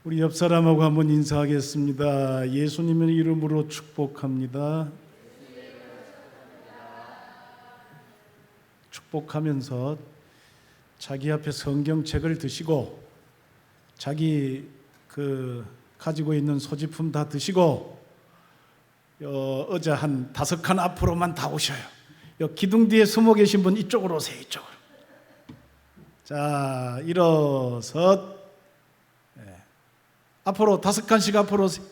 우리 옆 사람하고 한번 인사하겠습니다. 예수님의 이름으로 축복합니다. 축복하면서 자기 앞에 성경책을 드시고 자기 가지고 있는 소지품 다 드시고 의자 한 5칸 앞으로만 다 오셔요. 기둥 뒤에 숨어 계신 분 이쪽으로 오세요. 이쪽으로. 자, 일어서 앞으로 5칸씩 앞으로 오세요.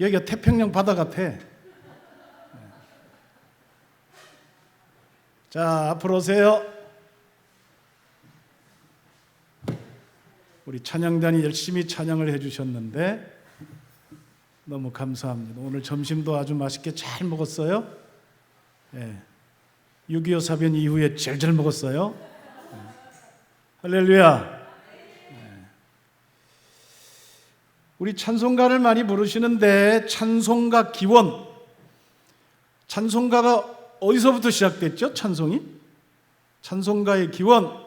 여기가 태평양 바다 같아. 자, 앞으로 오세요. 우리 찬양단이 열심히 찬양을 해주셨는데 너무 감사합니다. 오늘 점심도 아주 맛있게 잘 먹었어요. 6.25 사변 이후에 제일 잘 먹었어요. 할렐루야. 우리 찬송가를 많이 부르시는데 찬송가 기원, 찬송가가 어디서부터 시작됐죠? 찬송가의 기원.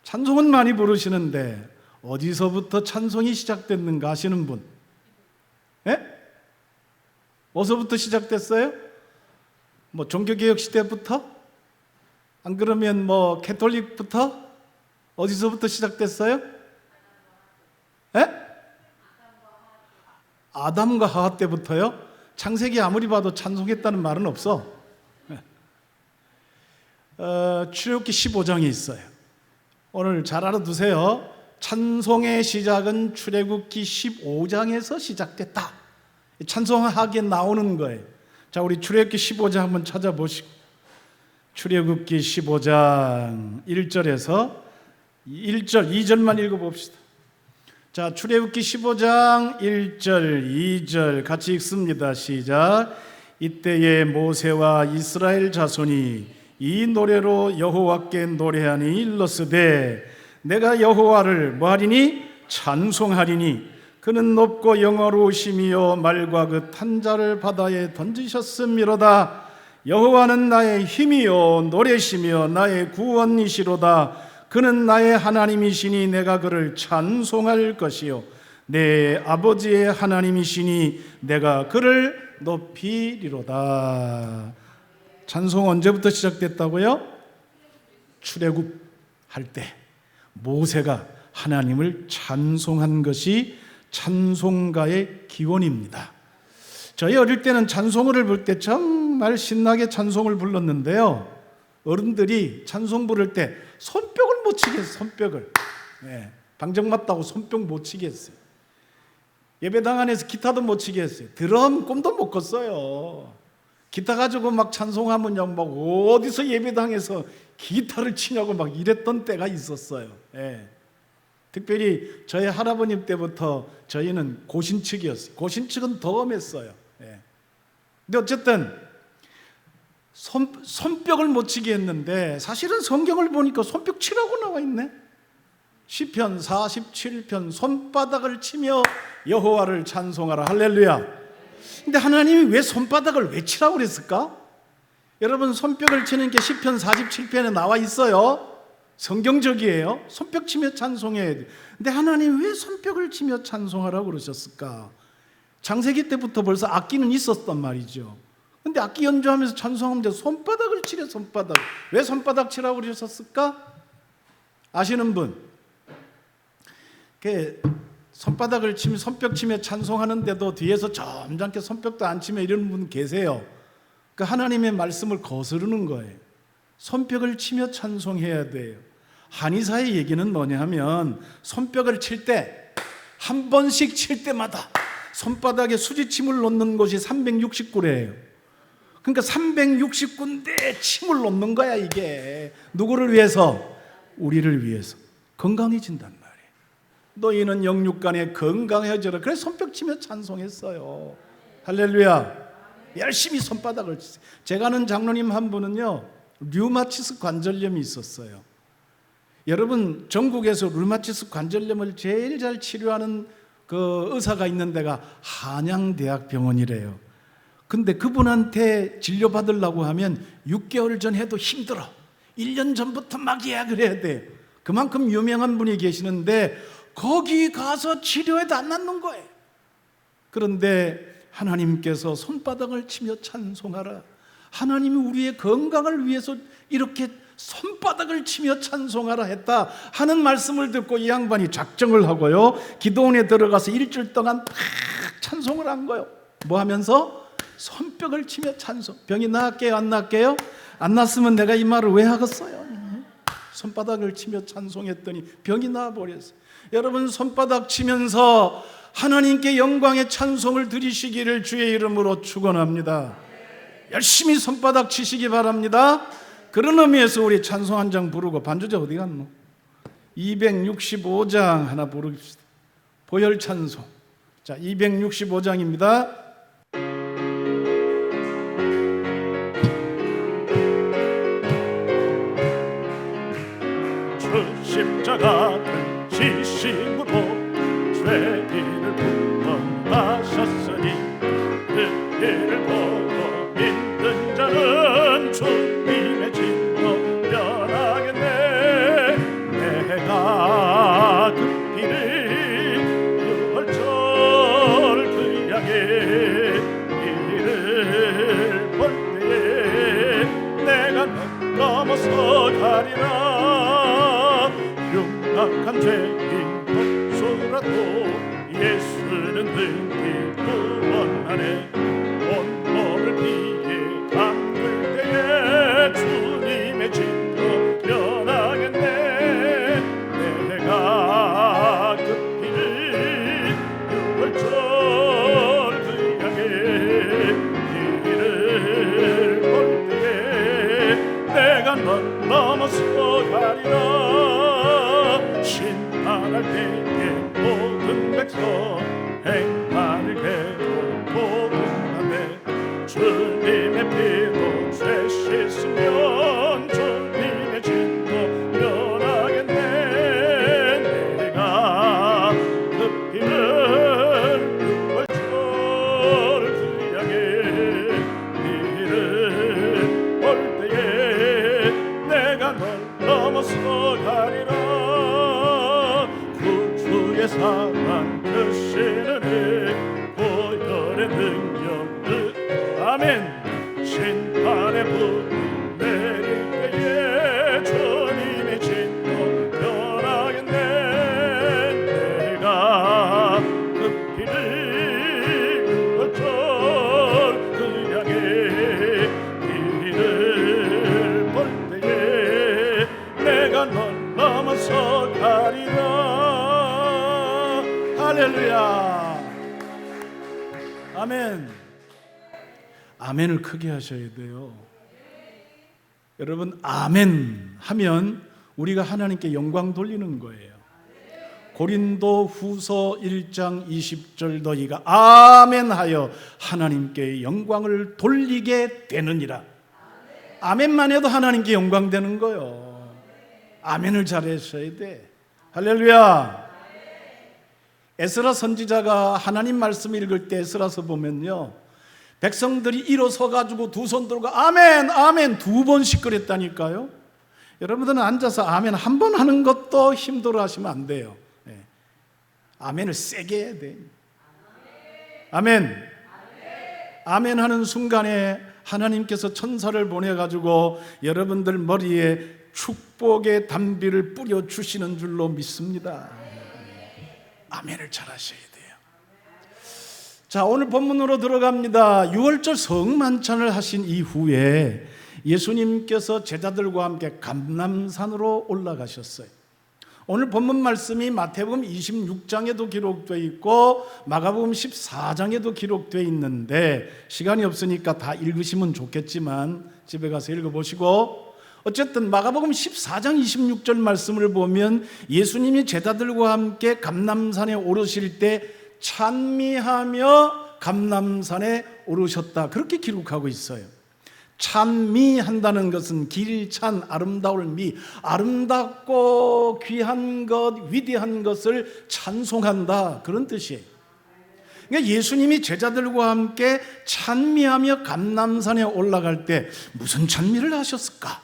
찬송은 많이 부르시는데 어디서부터 찬송이 시작됐는가 아시는 분? 어디서부터 시작됐어요? 종교개혁 시대부터? 안 그러면 캐톨릭부터? 어디서부터 시작됐어요? 아담과 하와 때부터요? 창세기 아무리 봐도 찬송했다는 말은 없어. 출애굽기 15장에 있어요. 오늘 잘 알아두세요. 찬송의 시작은 출애굽기 15장에서 시작됐다. 찬송하기에 나오는 거예요. 자, 우리 출애굽기 15장 한번 찾아보시고 출애굽기 15장 1절에서 1절, 2절만 읽어봅시다. 자, 출애굽기 15장 1절, 2절 같이 읽습니다. 시작. 이때에 모세와 이스라엘 자손이 이 노래로 여호와께 노래하니 일렀으되 내가 여호와를 뭐하리니? 찬송하리니 그는 높고 영화로우시며 말과 그 탄자를 바다에 던지셨음이로다. 여호와는 나의 힘이요 노래시며 나의 구원이시로다. 그는 나의 하나님이시니 내가 그를 찬송할 것이요 내 아버지의 하나님이시니 내가 그를 높이리로다. 찬송 언제부터 시작됐다고요? 출애굽할 때 모세가 하나님을 찬송한 것이 찬송가의 기원입니다. 저희 어릴 때는 찬송을 부를 때 정말 신나게 찬송을 불렀는데요, 어른들이 찬송 부를 때 손뼉을 못 치겠어요. 손뼉을. 방정 맞다고 손뼉 못 치겠어요. 예배당 안에서 기타도 못 치겠어요. 드럼 꿈도 못 꿨어요. 기타 가지고 막 찬송하면 막 어디서 예배당에서 기타를 치냐고 막 이랬던 때가 있었어요. 특별히 저희 할아버님 때부터 저희는 고신측이었어요. 고신측은 더 엄했어요. 근데 어쨌든 손뼉을 못 치게 했는데 사실은 성경을 보니까 손뼉 치라고 나와 있네. 시편 47편 손바닥을 치며 여호와를 찬송하라. 할렐루야. 근데 하나님이 왜 손바닥을 왜 치라고 그랬을까? 여러분, 손뼉을 치는 게 시편 47편에 나와 있어요. 성경적이에요. 손뼉 치며 찬송해야 돼. 근데 하나님 왜 손뼉을 치며 찬송하라고 그러셨을까? 창세기 때부터 벌써 악기는 있었단 말이죠. 근데 악기 연주하면서 찬송하는데 손바닥을 치래. 손바닥. 왜 손바닥 치라고 그러셨을까? 아시는 분? 손바닥을 치며 손뼉 치며 찬송하는데도 뒤에서 점잖게 손뼉도 안 치며 이러는 분 계세요. 그 하나님의 말씀을 거스르는 거예요. 손뼉을 치며 찬송해야 돼요. 한의사의 얘기는 뭐냐 하면 손뼉을 칠 때 한 번씩 칠 때마다 손바닥에 수지침을 놓는 곳이 369회예요. 그러니까 369군데 침을 놓는 거야. 이게 누구를 위해서? 우리를 위해서. 건강해진단 말이에요. 너희는 영육간에 건강해져라. 그래서 손뼉 치며 찬송했어요. 할렐루야. 열심히 손바닥을 치세요. 제가 아는 장로님 한 분은요, 류마티스 관절염이 있었어요. 여러분, 전국에서 류마티스 관절염을 제일 잘 치료하는 그 의사가 있는 데가 한양대학병원이래요. 근데 그분한테 진료받으려고 하면 6개월 전 해도 힘들어. 1년 전부터 막 예약을 해야 돼. 그만큼 유명한 분이 계시는데 거기 가서 치료해도 안 낫는 거예요. 그런데 하나님께서 손바닥을 치며 찬송하라. 하나님이 우리의 건강을 위해서 이렇게 손바닥을 치며 찬송하라 했다 하는 말씀을 듣고 이 양반이 작정을 하고요, 기도원에 들어가서 일주일 동안 막 찬송을 한 거예요. 뭐 하면서? 손뼉을 치며 찬송. 병이 나을게요? 안 나을게요? 안 났으면 내가 이 말을 왜 하겠어요? 손바닥을 치며 찬송했더니 병이 나아버렸어요. 여러분, 손바닥 치면서 하나님께 영광의 찬송을 드리시기를 주의 이름으로 축원합니다. 열심히 손바닥 치시기 바랍니다. 그런 의미에서 우리 찬송 한 장 부르고, 반주자 어디 갔노? 265장 하나 부릅시다. 보혈 찬송. 자, 265장입니다. 주 십자가 지심으로 죄인을 구원하셨으니 그 일을 보고 믿는 자는 주님의 진노 면하겠네. 내가 그 피를 유월절 그 양의 일을 볼 때에 내가 넘어서 가리라. 흉악한 죄인 복수라도 예수는 능히 구원하네. 온몸을 피해 담글 때에 주님의 진노 면하겠네. 내가 그 피를 유월절 그 양의 일을 볼 때에 내가 넘어서 가리라. 신앙할 때에 모든 백성 행만을 괴로 복음하네. 주님의 피로 죄 씻으면 주님의 진노 면하겠네. 내가 그 피를 유월절 그 양의 일을 볼 때에 내가 널 넘어서 가리라. 구주의 사랑 크시는 이 보혈의 능력을 아멘. 심판의 불이 내릴 때에 주님의 진노 면하겠네. 내가 그 피를 유월절 그 양의 일을 볼 때에 내가 널 넘어서 가리라. 할렐루야. 아멘. 아멘을 크게 하셔야 돼요. 여러분, 아멘 하면 우리가 하나님께 영광 돌리는 거예요. 고린도 후서 1장 20절 너희가 아멘하여 하나님께 영광을 돌리게 되느니라. 아멘만 해도 하나님께 영광 되는 거예요. 아멘을 잘하셔야 돼. 할렐루야. 에스라 선지자가 하나님 말씀 읽을 때 에스라서 보면요, 백성들이 일어서 가지고 두 손 들고 아멘 아멘 두 번씩 그랬다니까요. 여러분들은 앉아서 아멘 한 번 하는 것도 힘들어 하시면 안 돼요. 아멘을 세게 해야 돼. 아멘. 아멘 하는 순간에 하나님께서 천사를 보내가지고 여러분들 머리에 축복의 단비를 뿌려주시는 줄로 믿습니다. 아멘을 잘 하셔야 돼요. 자, 오늘 본문으로 들어갑니다. 6월절 성만찬을 하신 이후에 예수님께서 제자들과 함께 감람산으로 올라가셨어요. 오늘 본문 말씀이 마태복음 26장에도 기록되어 있고 마가복음 14장에도 기록되어 있는데 시간이 없으니까 다 읽으시면 좋겠지만 집에 가서 읽어보시고, 어쨌든 마가복음 14장 26절 말씀을 보면 예수님이 제자들과 함께 감람산에 오르실 때 찬미하며 감람산에 오르셨다, 그렇게 기록하고 있어요. 찬미한다는 것은 길찬 아름다울 미, 아름답고 귀한 것, 위대한 것을 찬송한다, 그런 뜻이에요. 그러니까 예수님이 제자들과 함께 찬미하며 감람산에 올라갈 때 무슨 찬미를 하셨을까?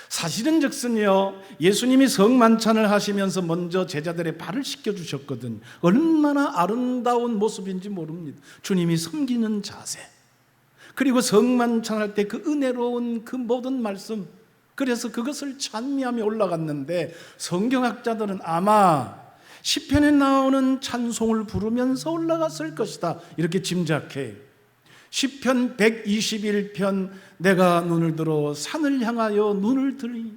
사실은 즉슨요, 예수님이 성만찬을 하시면서 먼저 제자들의 발을 씻겨주셨거든요. 얼마나 아름다운 모습인지 모릅니다. 주님이 섬기는 자세, 그리고 성만찬할 때 그 은혜로운 그 모든 말씀, 그래서 그것을 찬미하며 올라갔는데 성경학자들은 아마 시편에 나오는 찬송을 부르면서 올라갔을 것이다 이렇게 짐작해요. 시편 121편 내가 눈을 들어 산을 향하여 눈을 들이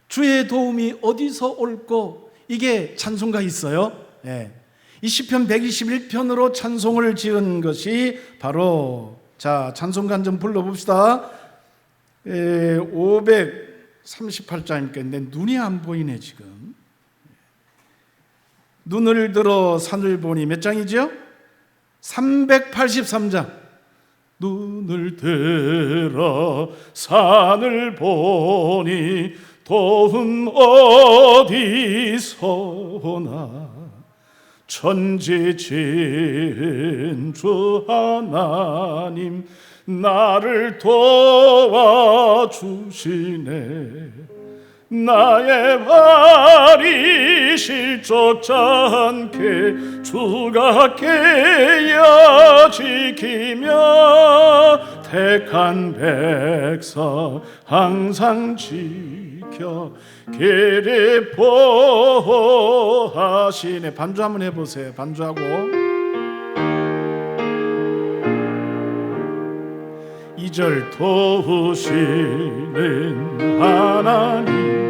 주의 도움이 어디서 올꼬, 이게 찬송가 있어요. 이 시편 121편으로 찬송을 지은 것이 바로, 자, 찬송가 좀 불러봅시다. 538장이니까 내 눈이 안 보이네 지금. 눈을 들어 산을 보니 몇 장이죠? 383장. 눈을 들어 산을 보니 도움 어디서나 천지 지은 주 하나님 나를 도와주시네. 나의 발이 실족지 않게 주가 깨어 지키며 택한 백성 항상 지켜 길을 보호하시네. 반주 한번 해보세요. 반주하고 2절 도우시는 하나님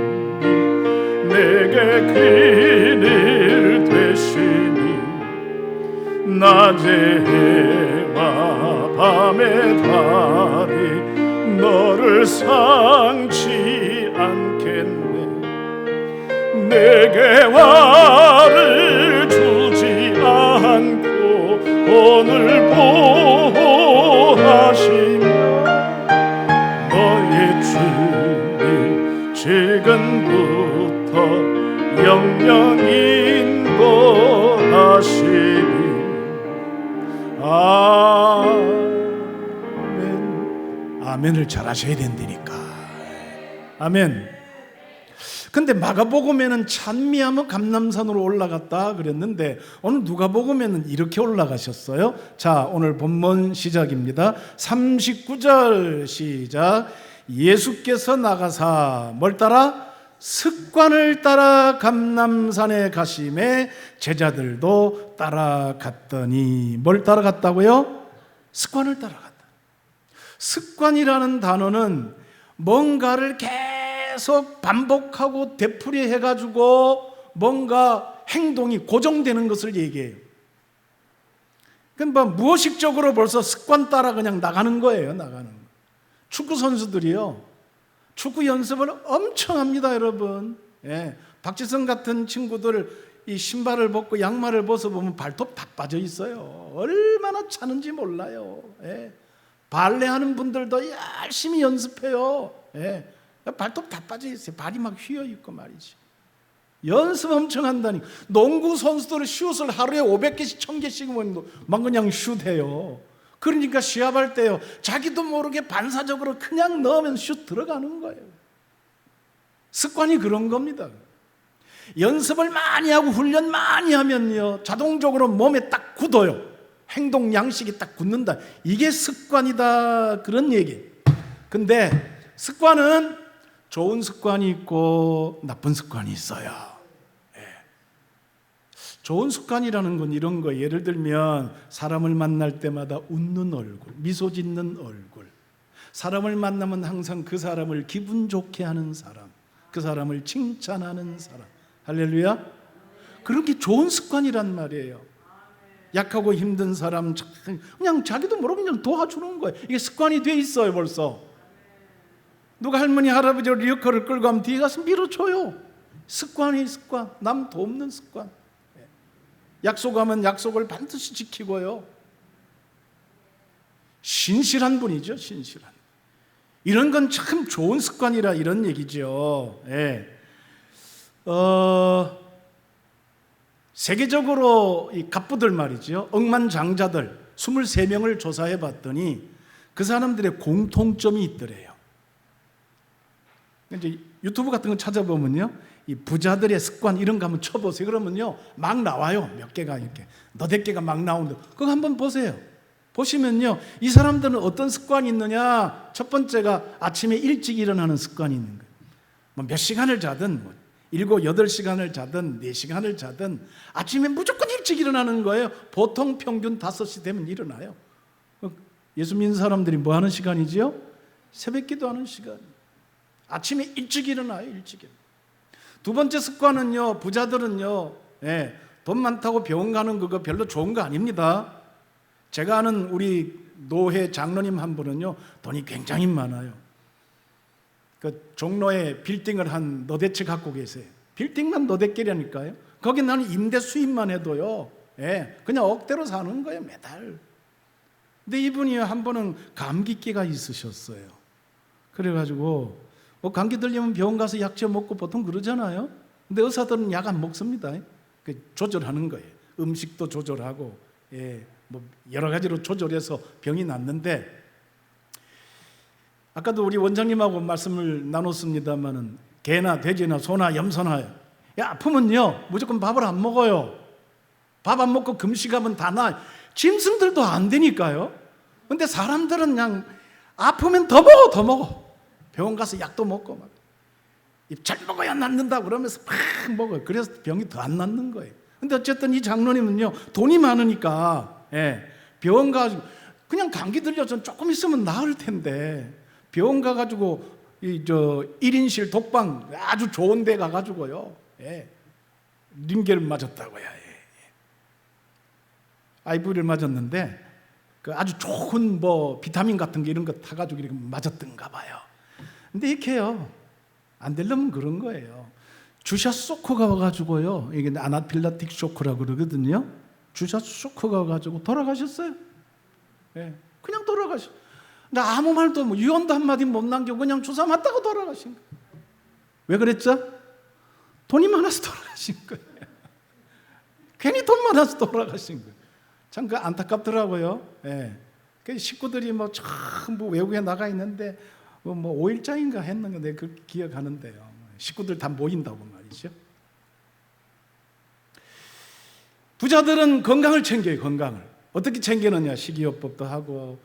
내게 그늘 되시니 낮의 해와 밤의 달이 너를 상치 않겠네. 내게 화를 주지 않고 오늘 보호하시며 너의 주님 지금부터 영영 인도하시니 아멘. 아멘을 잘 하셔야 된다니까. 아멘. 근데 마가복음에는 찬미하며 감람산으로 올라갔다 그랬는데 오늘 누가복음에는 이렇게 올라가셨어요. 자, 오늘 본문 시작입니다. 39절 시작. 예수께서 나가사 뭘 따라? 습관을 따라 감람산에 가심에 제자들도 따라갔더니, 뭘 따라갔다고요? 습관을 따라갔다. 습관이라는 단어는 뭔가를 계속 반복하고 되풀이해가지고 뭔가 행동이 고정되는 것을 얘기해요. 그럼 무의식적으로 벌써 습관 따라 그냥 나가는 거예요. 나가는 거. 축구 선수들이요, 축구 연습을 엄청 합니다, 여러분. 박지성 같은 친구들 이 신발을 벗고 양말을 벗어보면 발톱 다 빠져 있어요. 얼마나 차는지 몰라요. 발레 하는 분들도 열심히 연습해요. 발톱 다 빠져 있어요. 발이 막 휘어 있고 말이지. 연습 엄청 한다니. 농구 선수들은 슛을 하루에 500개씩 1000개씩 막 그냥 슛해요. 그러니까 시합할 때요, 자기도 모르게 반사적으로 그냥 넣으면 슛 들어가는 거예요. 습관이 그런 겁니다. 연습을 많이 하고 훈련 많이 하면요, 자동적으로 몸에 딱 굳어요. 행동 양식이 딱 굳는다. 이게 습관이다, 그런 얘기. 근데 습관은 좋은 습관이 있고 나쁜 습관이 있어요. 좋은 습관이라는 건 이런 거, 예를 들면 사람을 만날 때마다 웃는 얼굴, 미소 짓는 얼굴, 사람을 만나면 항상 그 사람을 기분 좋게 하는 사람, 그 사람을 칭찬하는 사람. 할렐루야. 그런 게 좋은 습관이란 말이에요. 약하고 힘든 사람 그냥 자기도 모르게 그냥 도와주는 거예요. 이게 습관이 돼 있어요. 벌써 누가 할머니 할아버지 리어커를 끌고 가면 뒤에 가서 밀어줘요. 습관이 습관, 남 돕는 습관. 약속하면 약속을 반드시 지키고요. 신실한 분이죠. 신실한. 이런 건 참 좋은 습관이라 이런 얘기죠. 세계적으로 이 갑부들 말이죠, 억만장자들 23명을 조사해 봤더니 그 사람들의 공통점이 있더래요. 이제 유튜브 같은 거 찾아보면요, 이 부자들의 습관 이런 거 한번 쳐보세요. 그러면요 막 나와요. 몇 개가 이렇게 너댓 개가 막 나오는데 그거 한번 보세요. 보시면요 이 사람들은 어떤 습관이 있느냐. 첫 번째가 아침에 일찍 일어나는 습관이 있는 거예요. 뭐 몇 시간을 자든 7, 8시간을 자든 4시간을 자든 아침에 무조건 일찍 일어나는 거예요. 보통 평균 5시 되면 일어나요. 예수 믿는 사람들이 뭐 하는 시간이지요? 새벽 기도하는 시간. 아침에 일찍 일어나요. 일찍 일어나요. 두 번째 습관은요, 부자들은요, 돈 많다고 병원 가는 그거 별로 좋은 거 아닙니다. 제가 아는 우리 노회 장로님 한 분은요 돈이 굉장히 많아요. 그 종로에 빌딩을 한 너댓 채 갖고 계세요. 빌딩만 너댓 개라니까요. 거기 나는 임대 수입만 해도요 그냥 억대로 사는 거예요 매달. 근데 이분이 한 번은 감기기가 있으셨어요. 그래가지고 뭐 감기 들리면 병원 가서 약제 먹고 보통 그러잖아요. 근데 의사들은 약 안 먹습니다. 조절하는 거예요. 음식도 조절하고 뭐 여러 가지로 조절해서 병이 낫는데, 아까도 우리 원장님하고 말씀을 나눴습니다만은 개나 돼지나 소나 염소나 아프면요 무조건 밥을 안 먹어요. 밥 안 먹고 금식하면 다 나. 짐승들도 안 되니까요. 근데 사람들은 그냥 아프면 더 먹어 더 먹어. 병원 가서 약도 먹고 막 잘 먹어야 낫는다 그러면서 막 먹어요. 그래서 병이 더 안 낫는 거예요. 근데 어쨌든 이 장로님은요 돈이 많으니까 병원 가가지고 그냥 감기 들려서 조금 있으면 나을 텐데 병원 가가지고 1인실 독방 아주 좋은 데 가가지고요 링겔을 맞았다고요. IV를 맞았는데 그 아주 좋은 뭐 비타민 같은 게 이런 거 타가지고 이렇게 맞았던가 봐요. 근데 이렇게요 안 되려면 그런 거예요. 주샷 쇼크가 와가지고요, 이게 아나필락틱 쇼크라고 그러거든요. 주샷 쇼크가 와가지고 돌아가셨어요. 그냥 돌아가셨어요. 근데 아무 말도 뭐 유언도 한마디 못 남기고 그냥 주사 맞다고 돌아가신 거예요. 왜 그랬죠? 돈이 많아서 돌아가신 거예요. 괜히 돈 많아서 돌아가신 거예요. 참 그 안타깝더라고요. 그 식구들이 뭐 전부 외국에 나가 있는데 뭐 5일장인가 했는 건데 그 기억하는데요. 식구들 다 모인다고 말이죠. 부자들은 건강을 챙겨요. 건강을 어떻게 챙기느냐? 식이요법도 하고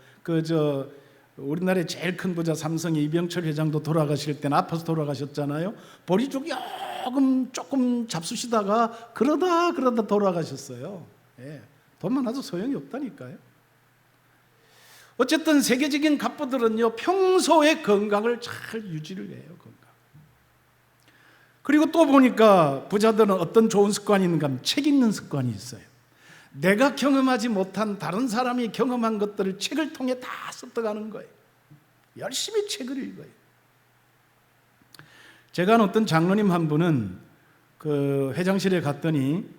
우리나라의 제일 큰 부자 삼성의 이병철 회장도 돌아가실 때는 아파서 돌아가셨잖아요. 보리 쪽 조금 잡수시다가 그러다 돌아가셨어요. 돈 많아도 소용이 없다니까요. 어쨌든 세계적인 갑부들은요 평소에 건강을 잘 유지를 해요. 건강. 그리고 또 보니까 부자들은 어떤 좋은 습관이 있는가 하면 책 읽는 습관이 있어요. 내가 경험하지 못한 다른 사람이 경험한 것들을 책을 통해 다 습득하는 거예요. 열심히 책을 읽어요. 제가 아는 어떤 장로님 한 분은 그 회장실에 갔더니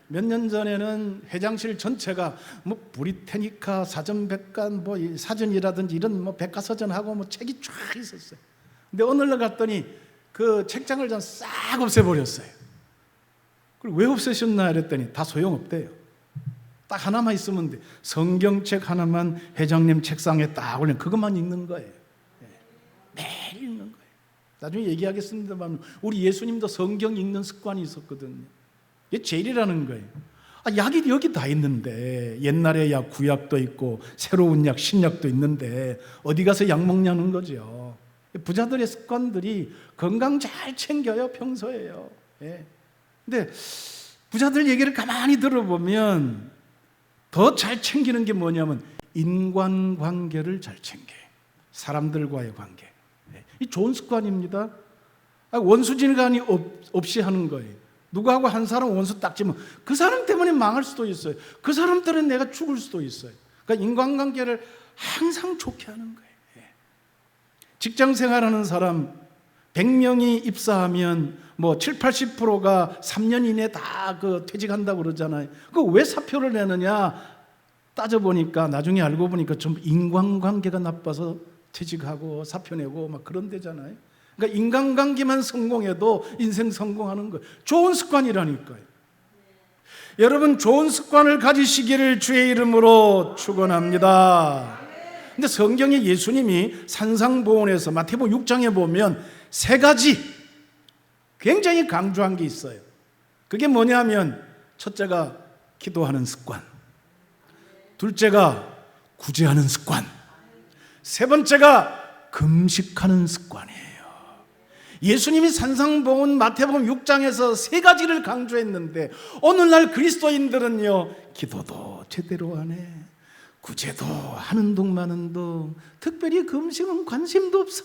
몇 년 전에는 회장실 전체가 뭐 브리테니카 사전백관 뭐 사전이라든지 이런 뭐 백과사전하고 뭐 책이 쫙 있었어요. 근데 어느 날 갔더니 그 책장을 전 싹 없애버렸어요. 그리고 왜 없애셨나 그랬더니 다 소용없대요. 딱 하나만 있으면 돼. 성경책 하나만 회장님 책상에 딱 올려 그것만 읽는 거예요. 매일 읽는 거예요. 나중에 얘기하겠습니다만 우리 예수님도 성경 읽는 습관이 있었거든요. 이게 제일이라는 거예요. 약이 여기 다 있는데 옛날에 약 구약도 있고 새로운 약 신약도 있는데 어디 가서 약 먹냐는 거죠. 부자들의 습관들이 건강 잘 챙겨요 평소에요. 근데 부자들 얘기를 가만히 들어보면 더 잘 챙기는 게 뭐냐면 인간관계를 잘 챙겨요. 사람들과의 관계. 이 좋은 습관입니다. 원수진간이 없이 하는 거예요. 누구하고 한 사람 원수 딱 지면 그 사람 때문에 망할 수도 있어요. 그 사람 때문에 내가 죽을 수도 있어요. 그러니까 인간관계를 항상 좋게 하는 거예요. 직장 생활하는 사람 100명이 입사하면 뭐 7, 80%가 3년 이내에 다 퇴직한다고 그러잖아요. 그 왜 사표를 내느냐 따져보니까 나중에 알고 보니까 전부 인간관계가 나빠서 퇴직하고 사표 내고 막 그런 데잖아요. 그러니까 인간관계만 성공해도 인생 성공하는 거예요. 좋은 습관이라니까요. 여러분 좋은 습관을 가지시기를 주의 이름으로 축원합니다. 근데 성경에 예수님이 산상보훈에서 마태복음 6장에 보면 세 가지 굉장히 강조한 게 있어요. 그게 뭐냐면 첫째가 기도하는 습관, 둘째가 구제하는 습관, 세 번째가 금식하는 습관이에요. 예수님이 산상보훈 마태복음 6장에서 세 가지를 강조했는데 오늘날 그리스도인들은요, 기도도 제대로 안 해, 구제도 하는 둥 마는 둥, 특별히 금식은 관심도 없어.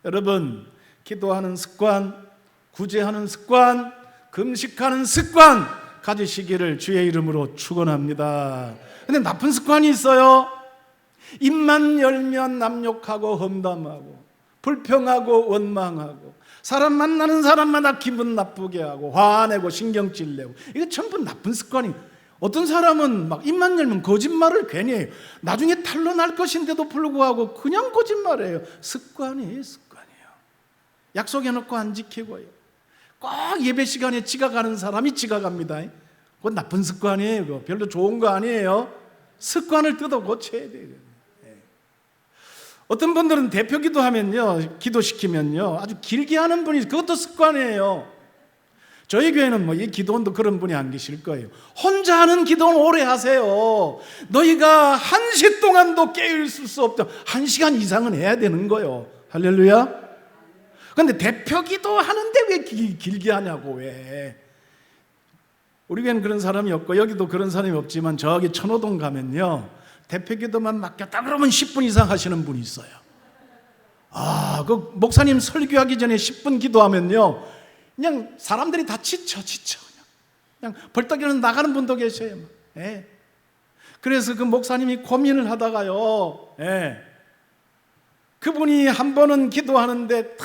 여러분, 기도하는 습관, 구제하는 습관, 금식하는 습관 가지시기를 주의 이름으로 축원합니다. 근데 나쁜 습관이 있어요. 입만 열면 남욕하고 험담하고 불평하고 원망하고 사람 만나는 사람마다 기분 나쁘게 하고 화내고 신경질 내고, 이거 전부 나쁜 습관이. 어떤 사람은 막 입만 열면 거짓말을 괜히 해요. 나중에 탄로날 것인데도 불구하고 그냥 거짓말해요. 습관이에요. 약속해놓고 안 지키고요. 꼭 예배 시간에 지각하는 사람이 지각합니다. 그건 나쁜 습관이에요. 그거 별로 좋은 거 아니에요. 습관을 뜯어 고쳐야 돼요. 어떤 분들은 대표 기도하면요, 기도시키면요 아주 길게 하는 분이, 그것도 습관이에요. 저희 교회는 뭐 이 기도원도 그런 분이 안 계실 거예요. 혼자 하는 기도는 오래 하세요. 너희가 1시 동안도 깨어있을 수 없다. 1시간 이상은 해야 되는 거예요. 할렐루야. 그런데 대표 기도 하는데 왜 길게 하냐고. 왜? 우리 교회는 그런 사람이 없고 여기도 그런 사람이 없지만 저기 천호동 가면요, 대표 기도만 맡겼다 그러면 10분 이상 하시는 분이 있어요. 그 목사님 설교하기 전에 10분 기도하면요, 그냥 사람들이 다 지쳐. 그냥 벌떡 일어나 나가는 분도 계셔요. 예. 그래서 그 목사님이 고민을 하다가요, 그분이 한 번은 기도하는데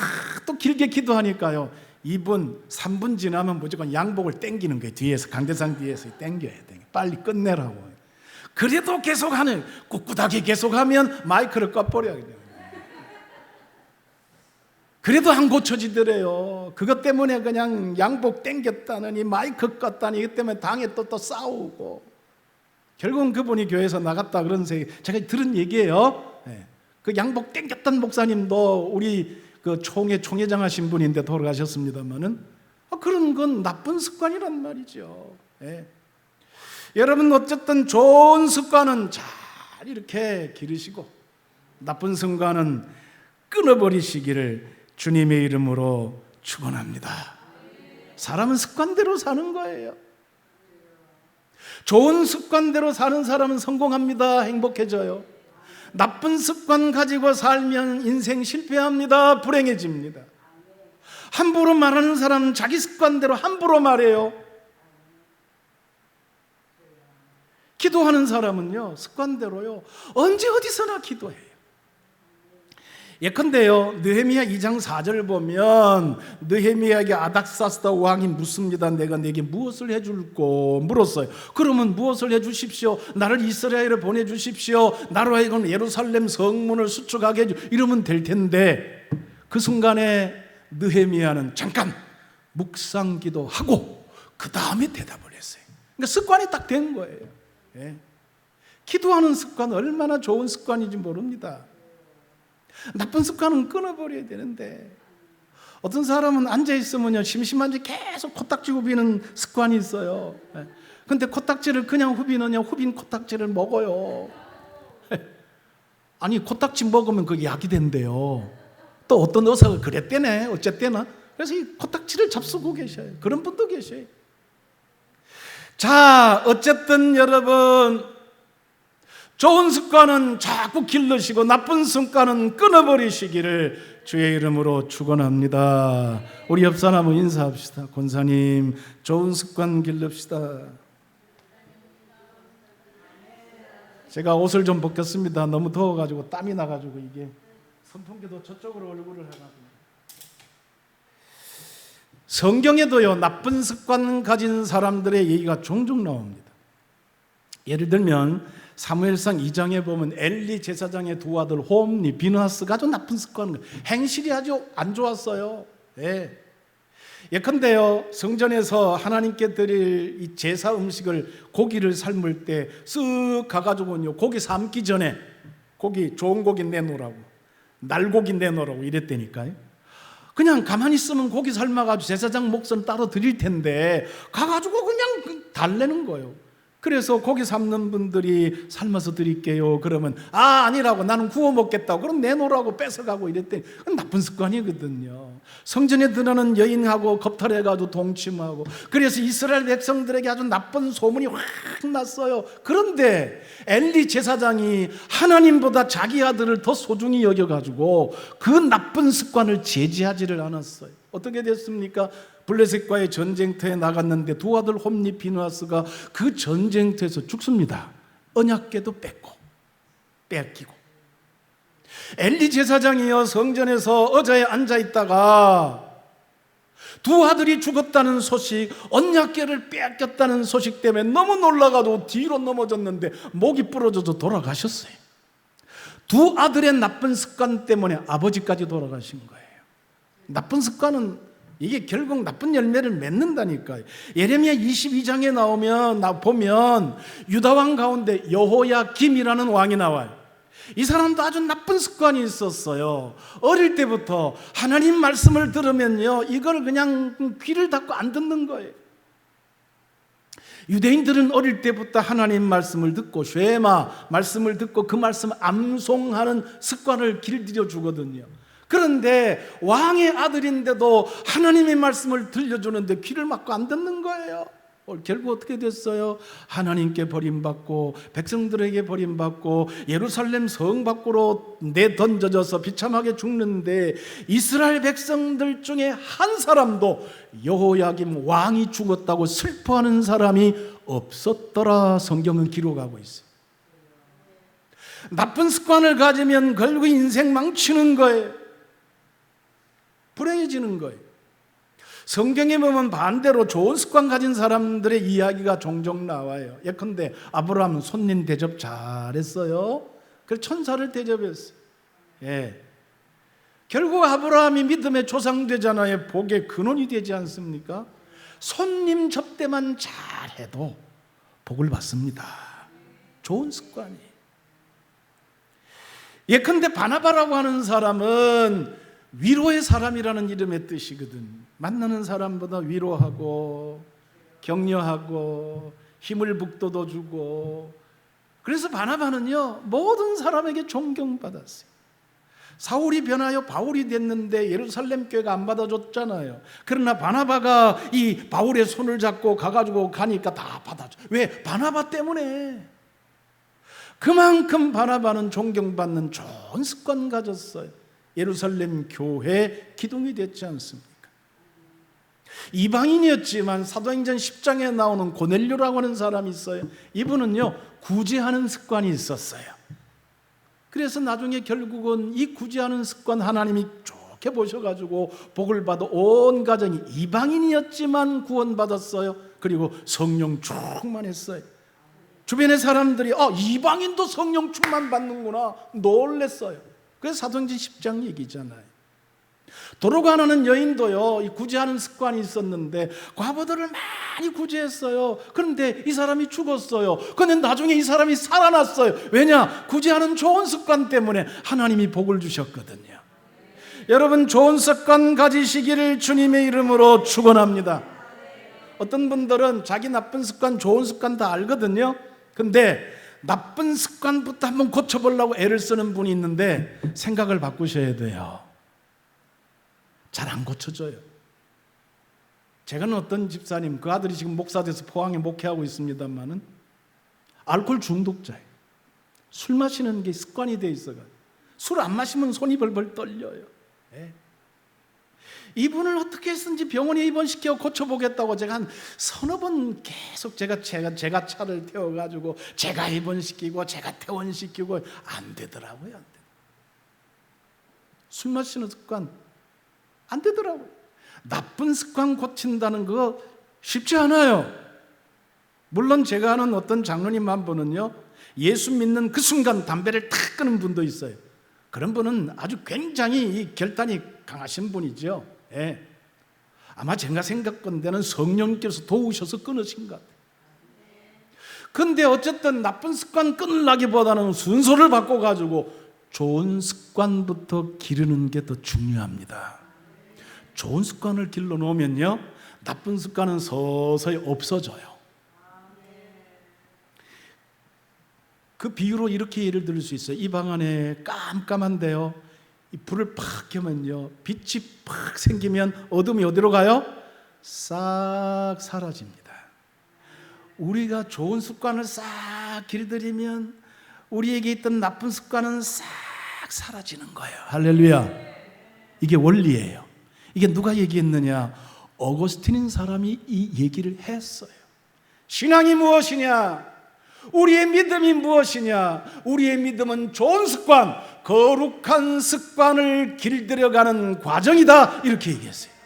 또 길게 기도하니까요, 2분, 3분 지나면 무조건 양복을 땡기는 거예요. 뒤에서, 강대상 뒤에서 땡겨야 돼. 빨리 끝내라고. 그래도 계속하는, 꿋꿋하게 계속하면 마이크를 꺼버려야 돼요. 그래도 안 고쳐지더래요. 그것 때문에 그냥 양복 땡겼다느니 마이크 껐다니, 이것 때문에 당에 또 싸우고, 결국은 그분이 교회에서 나갔다 그런 제가 들은 얘기예요. 그 양복 땡겼던 목사님도 우리 그 총회장 하신 분인데 돌아가셨습니다만은, 그런 건 나쁜 습관이란 말이죠. 여러분, 어쨌든 좋은 습관은 잘 이렇게 기르시고 나쁜 습관은 끊어버리시기를 주님의 이름으로 축원합니다. 사람은 습관대로 사는 거예요. 좋은 습관대로 사는 사람은 성공합니다. 행복해져요. 나쁜 습관 가지고 살면 인생 실패합니다. 불행해집니다. 함부로 말하는 사람은 자기 습관대로 함부로 말해요. 기도하는 사람은요, 습관대로요, 언제 어디서나 기도해요. 예컨대요, 느헤미야 2장 4절 보면 느헤미야에게 아닥사스다 왕이 묻습니다. 내가 내게 무엇을 해줄꼬 물었어요. 그러면 무엇을 해주십시오. 나를 이스라엘에 보내주십시오. 나로 하여금 예루살렘 성문을 수축하게 해주, 이러면 될 텐데, 그 순간에 느헤미야는 잠깐 묵상기도 하고 그 다음에 대답을 했어요. 그러니까 습관이 딱 된 거예요. 기도하는 습관 얼마나 좋은 습관인지 모릅니다. 나쁜 습관은 끊어버려야 되는데, 어떤 사람은 앉아있으면요, 심심한지 계속 코딱지 후비는 습관이 있어요. 근데 코딱지를 그냥 후비느냐, 후빈 코딱지를 먹어요. 아니, 코딱지 먹으면 그게 약이 된대요. 또 어떤 의사가 그랬대네, 어쨌대나. 그래서 이 코딱지를 잡수고 계셔요. 그런 분도 계셔요. 자, 어쨌든 여러분, 좋은 습관은 자꾸 기르시고 나쁜 습관은 끊어버리시기를 주의 이름으로 축원합니다. 우리 옆 사람 인사합시다. 권사님, 좋은 습관 기릅시다. 제가 옷을 좀 벗겼습니다. 너무 더워가지고 땀이 나가지고 이게 선풍기도 저쪽으로 얼굴을 해가지고. 성경에도요, 나쁜 습관 가진 사람들의 얘기가 종종 나옵니다. 예를 들면 사무엘상 2장에 보면 엘리 제사장의 두 아들 홈니, 비느하스가 아주 나쁜 습관, 행실이 아주 안 좋았어요. 예컨대요, 성전에서 하나님께 드릴 이 제사 음식을, 고기를 삶을 때 쓱 가가지고요, 고기 삶기 전에 고기, 좋은 고기 내놓으라고, 날고기 내놓으라고 이랬다니까요. 그냥 가만히 있으면 고기 삶아가지고 제사장 목선 따로 드릴 텐데 가가지고 그냥 달래는 거예요. 그래서 고기 삶는 분들이 삶아서 드릴게요 그러면 아니라고, 나는 구워 먹겠다고, 그럼 내놓으라고 뺏어가고 이랬더니 그건 나쁜 습관이거든요. 성전에 들어가는 여인하고 겁탈해가지고 동침하고, 그래서 이스라엘 백성들에게 아주 나쁜 소문이 확 났어요. 그런데 엘리 제사장이 하나님보다 자기 아들을 더 소중히 여겨가지고 그 나쁜 습관을 제지하지를 않았어요. 어떻게 됐습니까? 블레셋과의 전쟁터에 나갔는데 두 아들 홈니 비누아스가 그 전쟁터에서 죽습니다. 언약궤도 뺏기고. 엘리 제사장이요, 성전에서 의자에 앉아있다가 두 아들이 죽었다는 소식, 언약궤를 뺏겼다는 소식 때문에 너무 놀라가지고 뒤로 넘어졌는데 목이 부러져서 돌아가셨어요. 두 아들의 나쁜 습관 때문에 아버지까지 돌아가신 거예요. 나쁜 습관은 이게 결국 나쁜 열매를 맺는다니까요. 예레미야 22장에 보면 유다 왕 가운데 여호야김이라는 왕이 나와요. 이 사람도 아주 나쁜 습관이 있었어요. 어릴 때부터 하나님 말씀을 들으면요, 이걸 그냥 귀를 닫고 안 듣는 거예요. 유대인들은 어릴 때부터 하나님 말씀을 듣고 쉐마 말씀을 듣고 그 말씀 암송하는 습관을 길들여 주거든요. 그런데 왕의 아들인데도 하나님의 말씀을 들려주는데 귀를 막고 안 듣는 거예요. 결국 어떻게 됐어요? 하나님께 버림받고 백성들에게 버림받고 예루살렘 성 밖으로 내던져져서 비참하게 죽는데 이스라엘 백성들 중에 한 사람도 여호야김 왕이 죽었다고 슬퍼하는 사람이 없었더라. 성경은 기록하고 있어요. 나쁜 습관을 가지면 결국 인생 망치는 거예요. 불행해지는 거예요. 성경에 보면 반대로 좋은 습관 가진 사람들의 이야기가 종종 나와요. 예컨대 아브라함은 손님 대접 잘했어요. 그래서 천사를 대접했어요. 예. 결국 아브라함이 믿음의 조상 되잖아요. 복의 근원이 되지 않습니까? 손님 접대만 잘해도 복을 받습니다. 좋은 습관이. 예컨대 바나바라고 하는 사람은 위로의 사람이라는 이름의 뜻이거든. 만나는 사람보다 위로하고 격려하고 힘을 북돋워주고. 그래서 바나바는요, 모든 사람에게 존경받았어요. 사울이 변하여 바울이 됐는데 예루살렘 교회가 안 받아줬잖아요. 그러나 바나바가 이 바울의 손을 잡고 가가지고 가니까 다 받아줘. 왜? 바나바 때문에. 그만큼 바나바는 존경받는 좋은 습관 가졌어요. 예루살렘 교회 기둥이 됐지 않습니까? 이방인이었지만 사도행전 10장에 나오는 고넬료라고 하는 사람이 있어요. 이분은요, 구제하는 습관이 있었어요. 그래서 나중에 결국은 이 구제하는 습관 하나님이 좋게 보셔가지고 복을 받아 온 가정이 이방인이었지만 구원받았어요. 그리고 성령 충만했어요. 주변의 사람들이 이방인도 성령 충만 받는구나 놀랬어요. 그래서 사도행전 10장 얘기잖아요. 도로가나는 여인도요, 이 구제하는 습관이 있었는데 과부들을 많이 구제했어요. 그런데 이 사람이 죽었어요. 그런데 나중에 이 사람이 살아났어요. 왜냐? 구제하는 좋은 습관 때문에 하나님이 복을 주셨거든요. 여러분, 좋은 습관 가지시기를 주님의 이름으로 축원합니다. 어떤 분들은 자기 나쁜 습관, 좋은 습관 다 알거든요. 근데 나쁜 습관부터 한번 고쳐보려고 애를 쓰는 분이 있는데 생각을 바꾸셔야 돼요. 잘 안 고쳐져요. 제가 어떤 집사님, 그 아들이 지금 목사 돼서 포항에 목회하고 있습니다만은 알코올 중독자예요. 술 마시는 게 습관이 돼 있어가지고 술 안 마시면 손이 벌벌 떨려요. 네. 이분을 어떻게 했든지 병원에 입원시켜 고쳐보겠다고 제가 한 서너 번 계속 제가 차를 태워가지고 제가 입원시키고 제가 퇴원시키고 안 되더라고요. 술 마시는 습관 안 되더라고요. 나쁜 습관 고친다는 거 쉽지 않아요. 물론 제가 아는 어떤 장로님 한 분은요, 예수 믿는 그 순간 담배를 탁 끊은 분도 있어요. 그런 분은 아주 굉장히 이 결단이 강하신 분이죠. 예. 아마 제가 생각건대는 성령께서 도우셔서 끊으신 것 같아요. 근데 어쨌든 나쁜 습관 끊으려기보다는 순서를 바꿔가지고 좋은 습관부터 기르는 게 더 중요합니다. 좋은 습관을 길러 놓으면요, 나쁜 습관은 서서히 없어져요. 그 비유로 이렇게 예를 들 수 있어요. 이 방 안에 깜깜한데요, 이 불을 팍 켜면요, 빛이 팍 생기면 어둠이 어디로 가요? 싹 사라집니다. 우리가 좋은 습관을 싹 길들이면 우리에게 있던 나쁜 습관은 싹 사라지는 거예요. 할렐루야. 이게 원리예요. 이게 누가 얘기했느냐? 어거스틴인 사람이 이 얘기를 했어요. 신앙이 무엇이냐? 우리의 믿음이 무엇이냐? 우리의 믿음은 좋은 습관, 거룩한 습관을 길들여가는 과정이다, 이렇게 얘기했어요.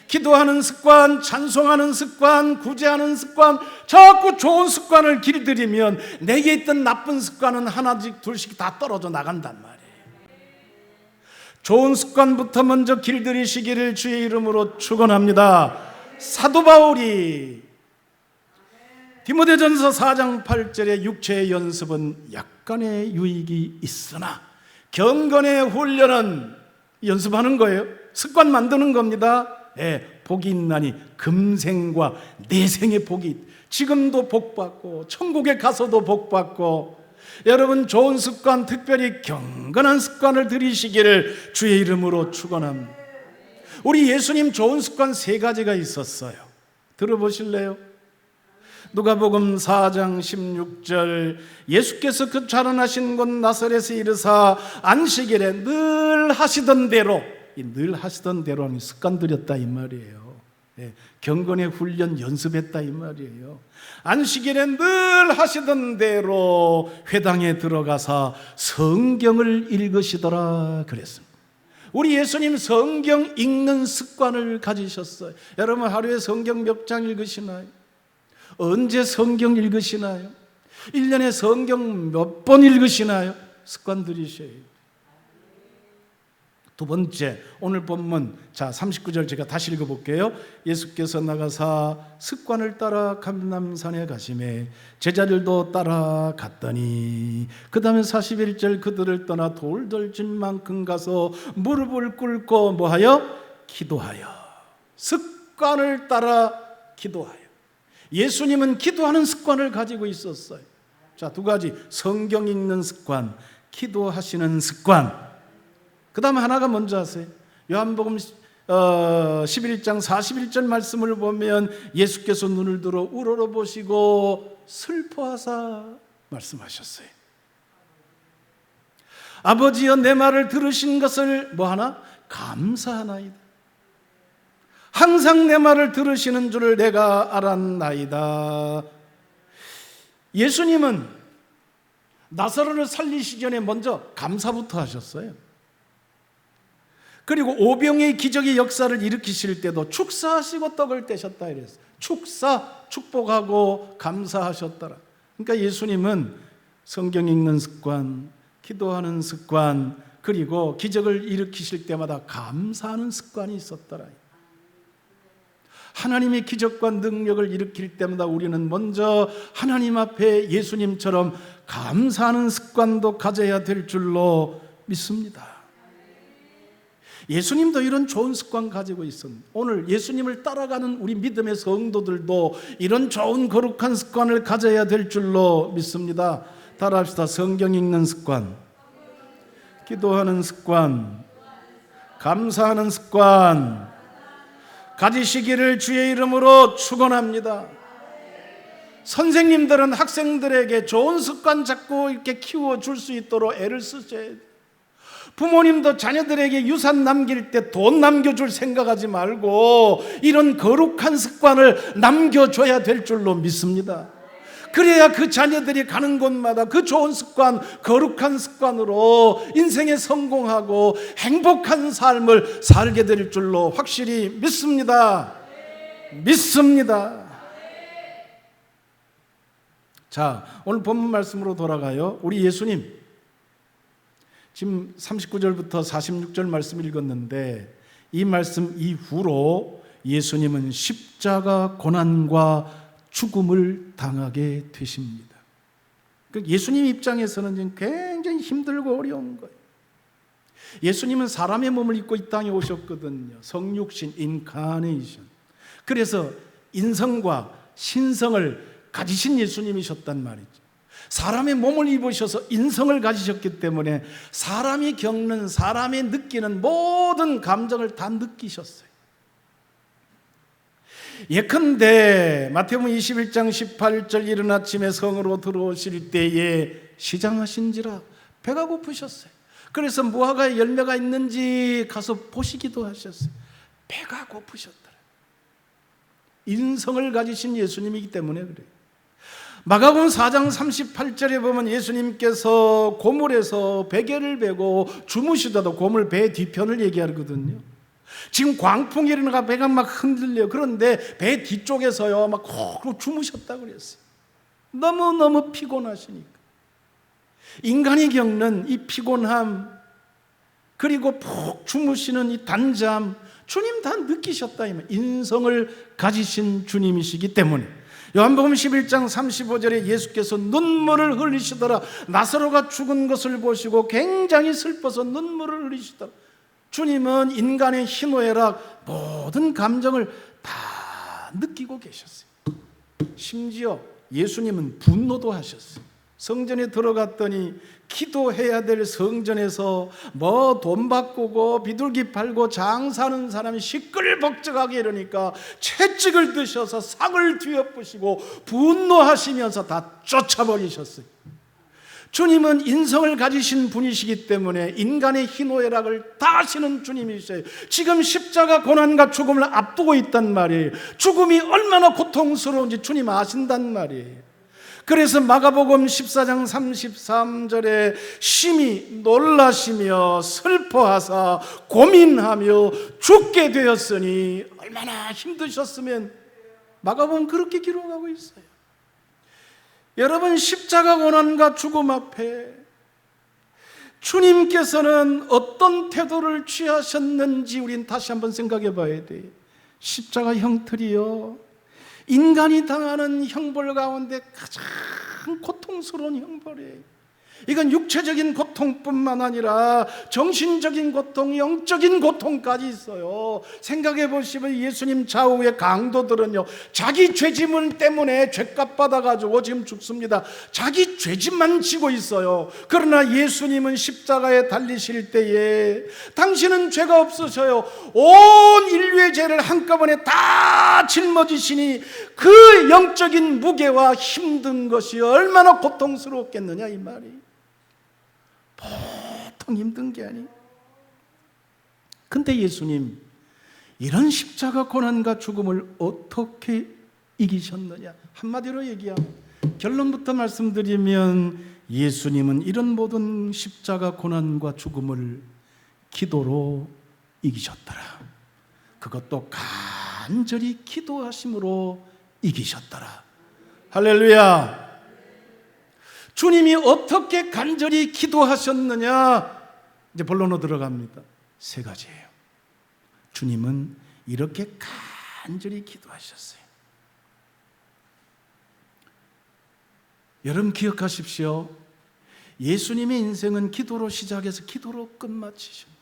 기도하는 습관, 찬송하는 습관, 구제하는 습관, 자꾸 좋은 습관을 길들이면 내게 있던 나쁜 습관은 하나씩 둘씩 다 떨어져 나간단 말이에요. 좋은 습관부터 먼저 길들이시기를 주의 이름으로 축원합니다. 사도 바울이 디모데전서 4장 8절에 육체의 연습은 약간의 유익이 있으나 경건의 훈련은 연습하는 거예요. 습관 만드는 겁니다. 복이 있나니 금생과 내생의 복이, 지금도 복받고 천국에 가서도 복받고, 여러분 좋은 습관, 특별히 경건한 습관을 들이시기를 주의 이름으로 축원합니다. 우리 예수님 좋은 습관 3가지가 있었어요. 들어보실래요? 누가복음 4장 16절, 예수께서 그 자라나신 곳 나사렛에 이르사 안식일에 늘 하시던 대로, 이 늘 하시던 대로 하는 습관 들였다 이 말이에요. 경건의 훈련 연습했다 이 말이에요. 안식일에 늘 하시던 대로 회당에 들어가서 성경을 읽으시더라 그랬습니다. 우리 예수님 성경 읽는 습관을 가지셨어요. 여러분 하루에 성경 몇 장 읽으시나요? 언제 성경 읽으시나요? 1년에 성경 몇 번 읽으시나요? 습관 들이셔야 해요. 두 번째, 오늘 본문 39절 제가 다시 읽어볼게요. 예수께서 나가사 습관을 따라 감람산에 가시매 제자들도 따라갔더니 그 다음에 41절, 그들을 떠나 돌들짐만큼 가서 무릎을 꿇고 뭐하여? 기도하여. 습관을 따라 기도하여. 예수님은 기도하는 습관을 가지고 있었어요. 자, 2가지, 성경 읽는 습관, 기도하시는 습관. 그 다음에 하나가 뭔지 아세요? 요한복음 11장 41절 말씀을 보면 예수께서 눈을 들어 우러러보시고 슬퍼하사 말씀하셨어요. 아버지여, 내 말을 들으신 것을 뭐하나? 감사하나이다. 항상 내 말을 들으시는 줄을 내가 알았나이다. 예수님은 나사로를 살리시기 전에 먼저 감사부터 하셨어요. 그리고 오병의 기적의 역사를 일으키실 때도 축사하시고 떡을 떼셨다 이랬어요. 축복하고 감사하셨더라. 그러니까 예수님은 성경 읽는 습관, 기도하는 습관, 그리고 기적을 일으키실 때마다 감사하는 습관이 있었더라. 하나님의 기적과 능력을 일으킬 때마다 우리는 먼저 하나님 앞에 예수님처럼 감사하는 습관도 가져야 될 줄로 믿습니다. 예수님도 이런 좋은 습관 가지고 있었는데, 오늘 예수님을 따라가는 우리 믿음의 성도들도 이런 좋은 거룩한 습관을 가져야 될 줄로 믿습니다. 따라합시다. 성경 읽는 습관, 기도하는 습관, 감사하는 습관 가지시기를 주의 이름으로 축원합니다. 선생님들은 학생들에게 좋은 습관 자꾸 이렇게 키워줄 수 있도록 애를 쓰셔야 돼요. 부모님도 자녀들에게 유산 남길 때 돈 남겨줄 생각하지 말고 이런 거룩한 습관을 남겨줘야 될 줄로 믿습니다. 그래야 그 자녀들이 가는 곳마다 그 좋은 습관, 거룩한 습관으로 인생에 성공하고 행복한 삶을 살게 될 줄로 확실히 믿습니다. 믿습니다. 자, 오늘 본문 말씀으로 돌아가요. 우리 예수님 지금 39절부터 46절 말씀 읽었는데, 이 말씀 이후로 예수님은 십자가 고난과 죽음을 당하게 되십니다. 예수님 입장에서는 굉장히 힘들고 어려운 거예요. 예수님은 사람의 몸을 입고 이 땅에 오셨거든요. 성육신, 인카네이션. 그래서 인성과 신성을 가지신 예수님이셨단 말이죠. 사람의 몸을 입으셔서 인성을 가지셨기 때문에 사람이 겪는, 사람이 느끼는 모든 감정을 다 느끼셨어요. 예컨대 마태복음 21장 18절 이른 아침에 성으로 들어오실 때에 시장하신지라 배가 고프셨어요. 그래서 무화과에 열매가 있는지 가서 보시기도 하셨어요. 배가 고프셨더라. 인성을 가지신 예수님이기 때문에 그래요. 마가복음 4장 38절에 보면 예수님께서 고물에서 베개를 베고 주무시다도 고물 배 뒤편을 얘기하거든요. 지금 광풍이 일어나가 배가 막 흔들려요. 그런데 배 뒤쪽에서요 막 콕 주무셨다고 그랬어요. 너무너무 피곤하시니까. 인간이 겪는 이 피곤함, 그리고 푹 주무시는 이 단잠, 주님 다 느끼셨다. 인성을 가지신 주님이시기 때문에. 요한복음 11장 35절에 예수께서 눈물을 흘리시더라. 나사로가 죽은 것을 보시고 굉장히 슬퍼서 눈물을 흘리시더라. 주님은 인간의 희노애락 모든 감정을 다 느끼고 계셨어요. 심지어 예수님은 분노도 하셨어요. 성전에 들어갔더니 기도해야 될 성전에서 뭐 돈 바꾸고 비둘기 팔고 장사하는 사람이 시끌벅적하게 이러니까 채찍을 드셔서 삭을 뒤엎으시고 분노하시면서 다 쫓아버리셨어요. 주님은 인성을 가지신 분이시기 때문에 인간의 희노애락을 다 아시는 주님이세요. 지금 십자가 고난과 죽음을 앞두고 있단 말이에요. 죽음이 얼마나 고통스러운지 주님 아신단 말이에요. 그래서 마가복음 14장 33절에 심히 놀라시며 슬퍼하사 고민하며 죽게 되었으니 얼마나 힘드셨으면. 마가복음 그렇게 기록하고 있어요. 여러분, 십자가 고난과 죽음 앞에 주님께서는 어떤 태도를 취하셨는지 우린 다시 한번 생각해 봐야 돼요. 십자가 형틀이요, 인간이 당하는 형벌 가운데 가장 고통스러운 형벌이에요. 이건 육체적인 고통뿐만 아니라 정신적인 고통, 영적인 고통까지 있어요. 생각해 보시면 예수님 좌우의 강도들은요, 자기 죄짐을 때문에 죄값 받아가지고 지금 죽습니다. 자기 죄짐만 지고 있어요. 그러나 예수님은 십자가에 달리실 때에 당신은 죄가 없으셔요. 온 인류의 죄를 한꺼번에 다 짊어지시니 그 영적인 무게와 힘든 것이 얼마나 고통스러웠겠느냐 이 말이. 보통 힘든 게 아니에요. 근데 예수님, 이런 십자가 고난과 죽음을 어떻게 이기셨느냐? 한마디로 얘기하면, 결론부터 말씀드리면 예수님은 이런 모든 십자가 고난과 죽음을 기도로 이기셨더라. 그것도 간절히 기도하심으로 이기셨더라. 할렐루야. 주님이 어떻게 간절히 기도하셨느냐? 이제 본론으로 들어갑니다. 세 가지예요. 주님은 이렇게 간절히 기도하셨어요. 여러분 기억하십시오. 예수님의 인생은 기도로 시작해서 기도로 끝마치십니다.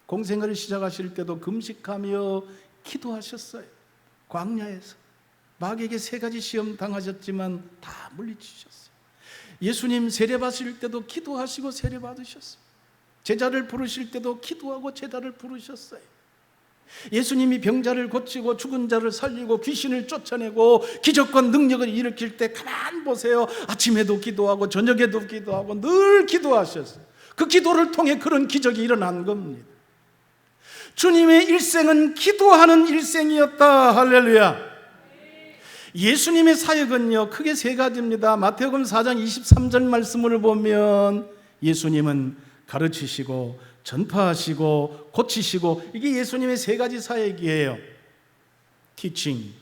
공생애를 시작하실 때도 금식하며 기도하셨어요. 광야에서 마귀에게 세 가지 시험 당하셨지만 다 물리치셨어요. 예수님 세례받으실 때도 기도하시고 세례받으셨어요. 제자를 부르실 때도 기도하고 제자를 부르셨어요. 예수님이 병자를 고치고 죽은 자를 살리고 귀신을 쫓아내고 기적과 능력을 일으킬 때 가만 보세요. 아침에도 기도하고 저녁에도 기도하고 늘 기도하셨어요. 그 기도를 통해 그런 기적이 일어난 겁니다. 주님의 일생은 기도하는 일생이었다. 할렐루야. 예수님의 사역은요 크게 세 가지입니다. 마태복음 4장 23절 말씀을 보면 예수님은 가르치시고 전파하시고 고치시고, 이게 예수님의 세 가지 사역이에요. Teaching,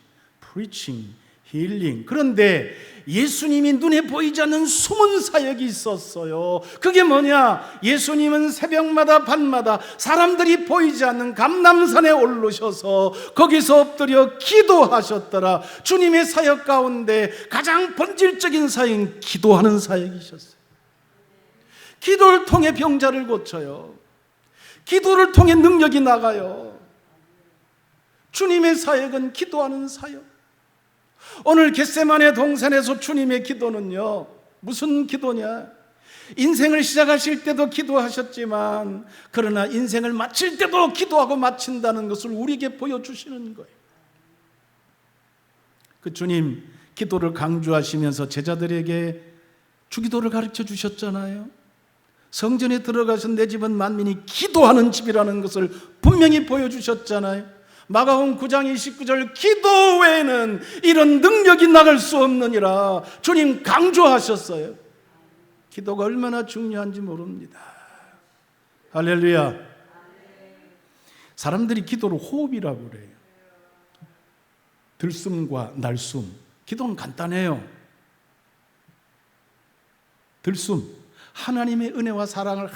Preaching, 힐링. 그런데 예수님이 눈에 보이지 않는 숨은 사역이 있었어요. 그게 뭐냐? 예수님은 새벽마다 밤마다 사람들이 보이지 않는 감람산에 오르셔서 거기서 엎드려 기도하셨더라. 주님의 사역 가운데 가장 본질적인 사역은 기도하는 사역이셨어요. 기도를 통해 병자를 고쳐요. 기도를 통해 능력이 나가요. 주님의 사역은 기도하는 사역. 오늘 겟세마네 동산에서 주님의 기도는요, 무슨 기도냐? 인생을 시작하실 때도 기도하셨지만 그러나 인생을 마칠 때도 기도하고 마친다는 것을 우리에게 보여주시는 거예요. 그 주님 기도를 강조하시면서 제자들에게 주기도를 가르쳐 주셨잖아요. 성전에 들어가서 내 집은 만민이 기도하는 집이라는 것을 분명히 보여주셨잖아요. 마가복음 9장 29절 기도 외에는 이런 능력이 나갈 수 없느니라 주님 강조하셨어요. 기도가 얼마나 중요한지 모릅니다. 할렐루야. 사람들이 기도를 호흡이라고 그래요. 들숨과 날숨. 기도는 간단해요. 들숨, 하나님의 은혜와 사랑을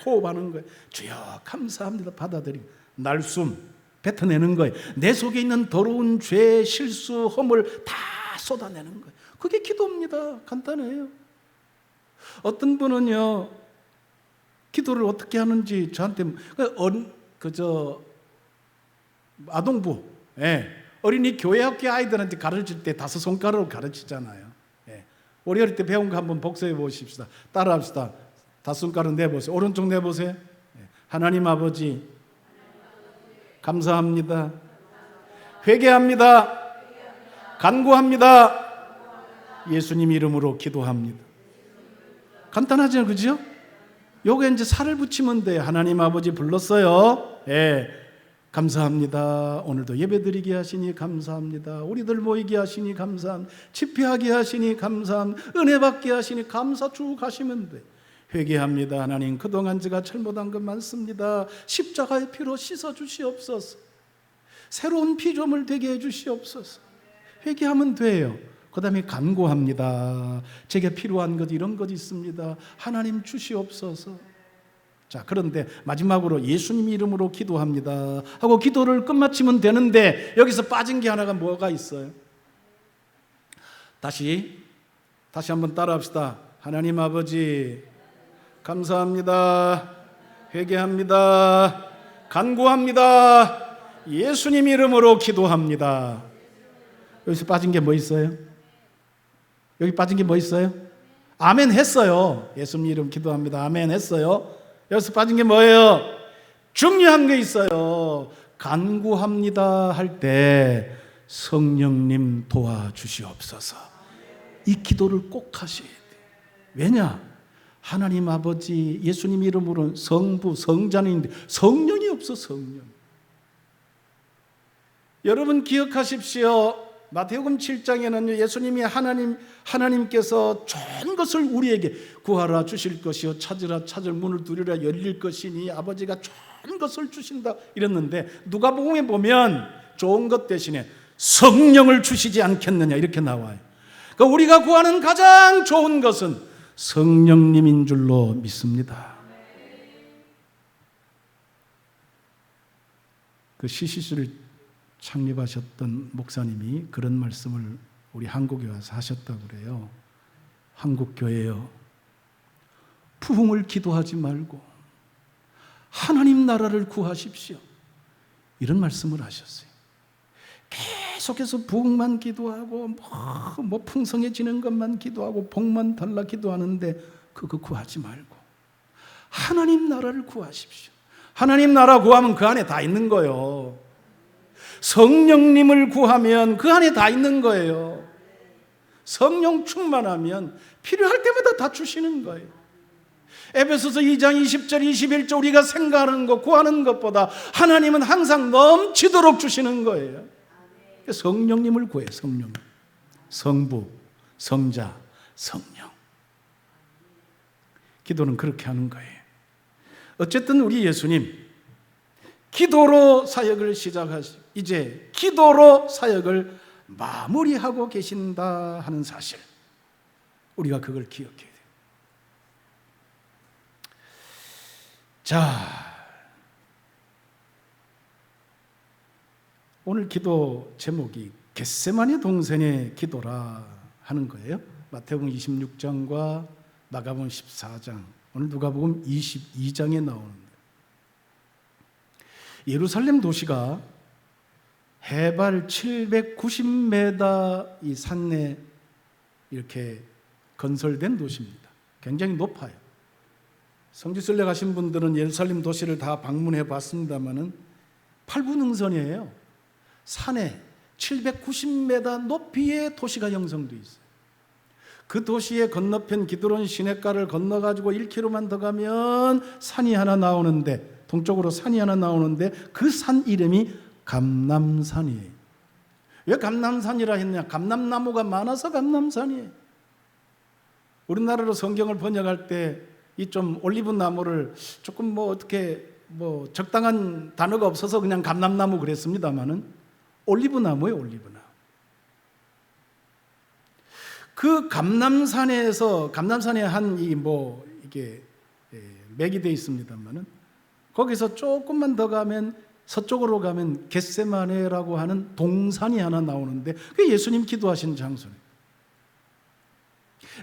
호흡하는 거예요. 주여 감사합니다 받아들이고. 날숨, 뱉어내는 거예요. 내 속에 있는 더러운 죄, 실수, 허물 다 쏟아내는 거예요. 그게 기도입니다. 간단해요. 어떤 분은요, 기도를 어떻게 하는지 저한테 아동부, 어린이 교회학교 아이들한테 가르칠 때 5손가락으로 가르치잖아요. 우리 어릴 때 배운 거 한번 복습해 보십시다. 따라합시다. 5손가락 내보세요. 오른쪽 내보세요. 하나님 아버지 감사합니다. 회개합니다. 간구합니다. 예수님 이름으로 기도합니다. 간단하죠, 그죠? 요게 이제 살을 붙이면 돼요. 하나님 아버지 불렀어요. 감사합니다. 오늘도 예배드리게 하시니 감사합니다. 우리들 모이게 하시니 감사합니다. 집회하게 하시니 감사합니다. 은혜 받게 하시니 감사 쭉 하시면 돼요. 회개합니다. 하나님 그동안 제가 잘못한 것 많습니다. 십자가의 피로 씻어 주시옵소서. 새로운 피조물 되게 해 주시옵소서. 회개하면 돼요. 그 다음에 간구합니다. 제게 필요한 것 이런 것 있습니다. 하나님 주시옵소서. 자, 그런데 마지막으로 예수님 이름으로 기도합니다 하고 기도를 끝마치면 되는데 여기서 빠진 게 하나가 뭐가 있어요? 다시 한번 따라합시다. 하나님 아버지 감사합니다. 회개합니다. 간구합니다. 예수님 이름으로 기도합니다. 여기서 빠진 게 뭐 있어요? 여기 빠진 게 뭐 있어요? 아멘 했어요. 예수님 이름 기도합니다. 아멘 했어요. 여기서 빠진 게 뭐예요? 중요한 게 있어요. 간구합니다 할 때 성령님 도와주시옵소서. 이 기도를 꼭 하셔야 돼요. 왜냐? 하나님 아버지 예수님 이름으로는 성부 성자인데 성령이 없어. 성령. 여러분 기억하십시오. 마태복음 7장에는 예수님이 하나님께서 좋은 것을 우리에게 구하라 주실 것이요 찾으라 찾을 문을 두드리라 열릴 것이니 아버지가 좋은 것을 주신다 이랬는데 누가복음에 보면 좋은 것 대신에 성령을 주시지 않겠느냐 이렇게 나와요. 그러니까 우리가 구하는 가장 좋은 것은 성령님인 줄로 믿습니다. 그 CCC를 창립하셨던 목사님이 그런 말씀을 우리 한국에 와서 하셨다고 그래요. 한국 교회요, 부흥을 기도하지 말고 하나님 나라를 구하십시오. 이런 말씀을 하셨어요. 계속해서 부흥만 기도하고 뭐 풍성해지는 것만 기도하고 복만 달라 기도하는데 그거 구하지 말고 하나님 나라를 구하십시오. 하나님 나라 구하면 그 안에 다 있는 거예요. 성령님을 구하면 그 안에 다 있는 거예요. 성령 충만하면 필요할 때마다 다 주시는 거예요. 에베소서 2장 20절 21절 우리가 생각하는 것 구하는 것보다 하나님은 항상 넘치도록 주시는 거예요. 성령님을 구해요. 성령, 성부, 성자, 성령. 기도는 그렇게 하는 거예요. 어쨌든 우리 예수님 기도로 사역을 시작하시고 이제 기도로 사역을 마무리하고 계신다 하는 사실, 우리가 그걸 기억해야 돼요. 자, 오늘 기도 제목이 겟세마네 동산의 기도라 하는 거예요. 마태복음 26장과 마가복음 14장, 오늘 누가복음 22장에 나오는데, 예루살렘 도시가 해발 790m 이 산에 이렇게 건설된 도시입니다. 굉장히 높아요. 성지순례 가신 분들은 예루살렘 도시를 다 방문해 봤습니다만은 팔부능선이에요. 산에 790m 높이의 도시가 형성되어 있어요. 그 도시의 건너편 기드론 시냇가를 건너가지고 1km만 더 가면 산이 하나 나오는데, 동쪽으로 산이 하나 나오는데 그 산 이름이 감람산이에요. 왜 감람산이라 했냐? 감람나무가 많아서 감람산이에요. 우리나라로 성경을 번역할 때 이 좀 올리브 나무를 조금 어떻게 적당한 단어가 없어서 그냥 감람나무 그랬습니다만은 올리브 나무예요, 올리브 나무. 그 감람산에 한 이게 맥이 되어 있습니다만은 거기서 조금만 더 가면, 서쪽으로 가면 겟세마네라고 하는 동산이 하나 나오는데 그게 예수님 기도하신 장소예요.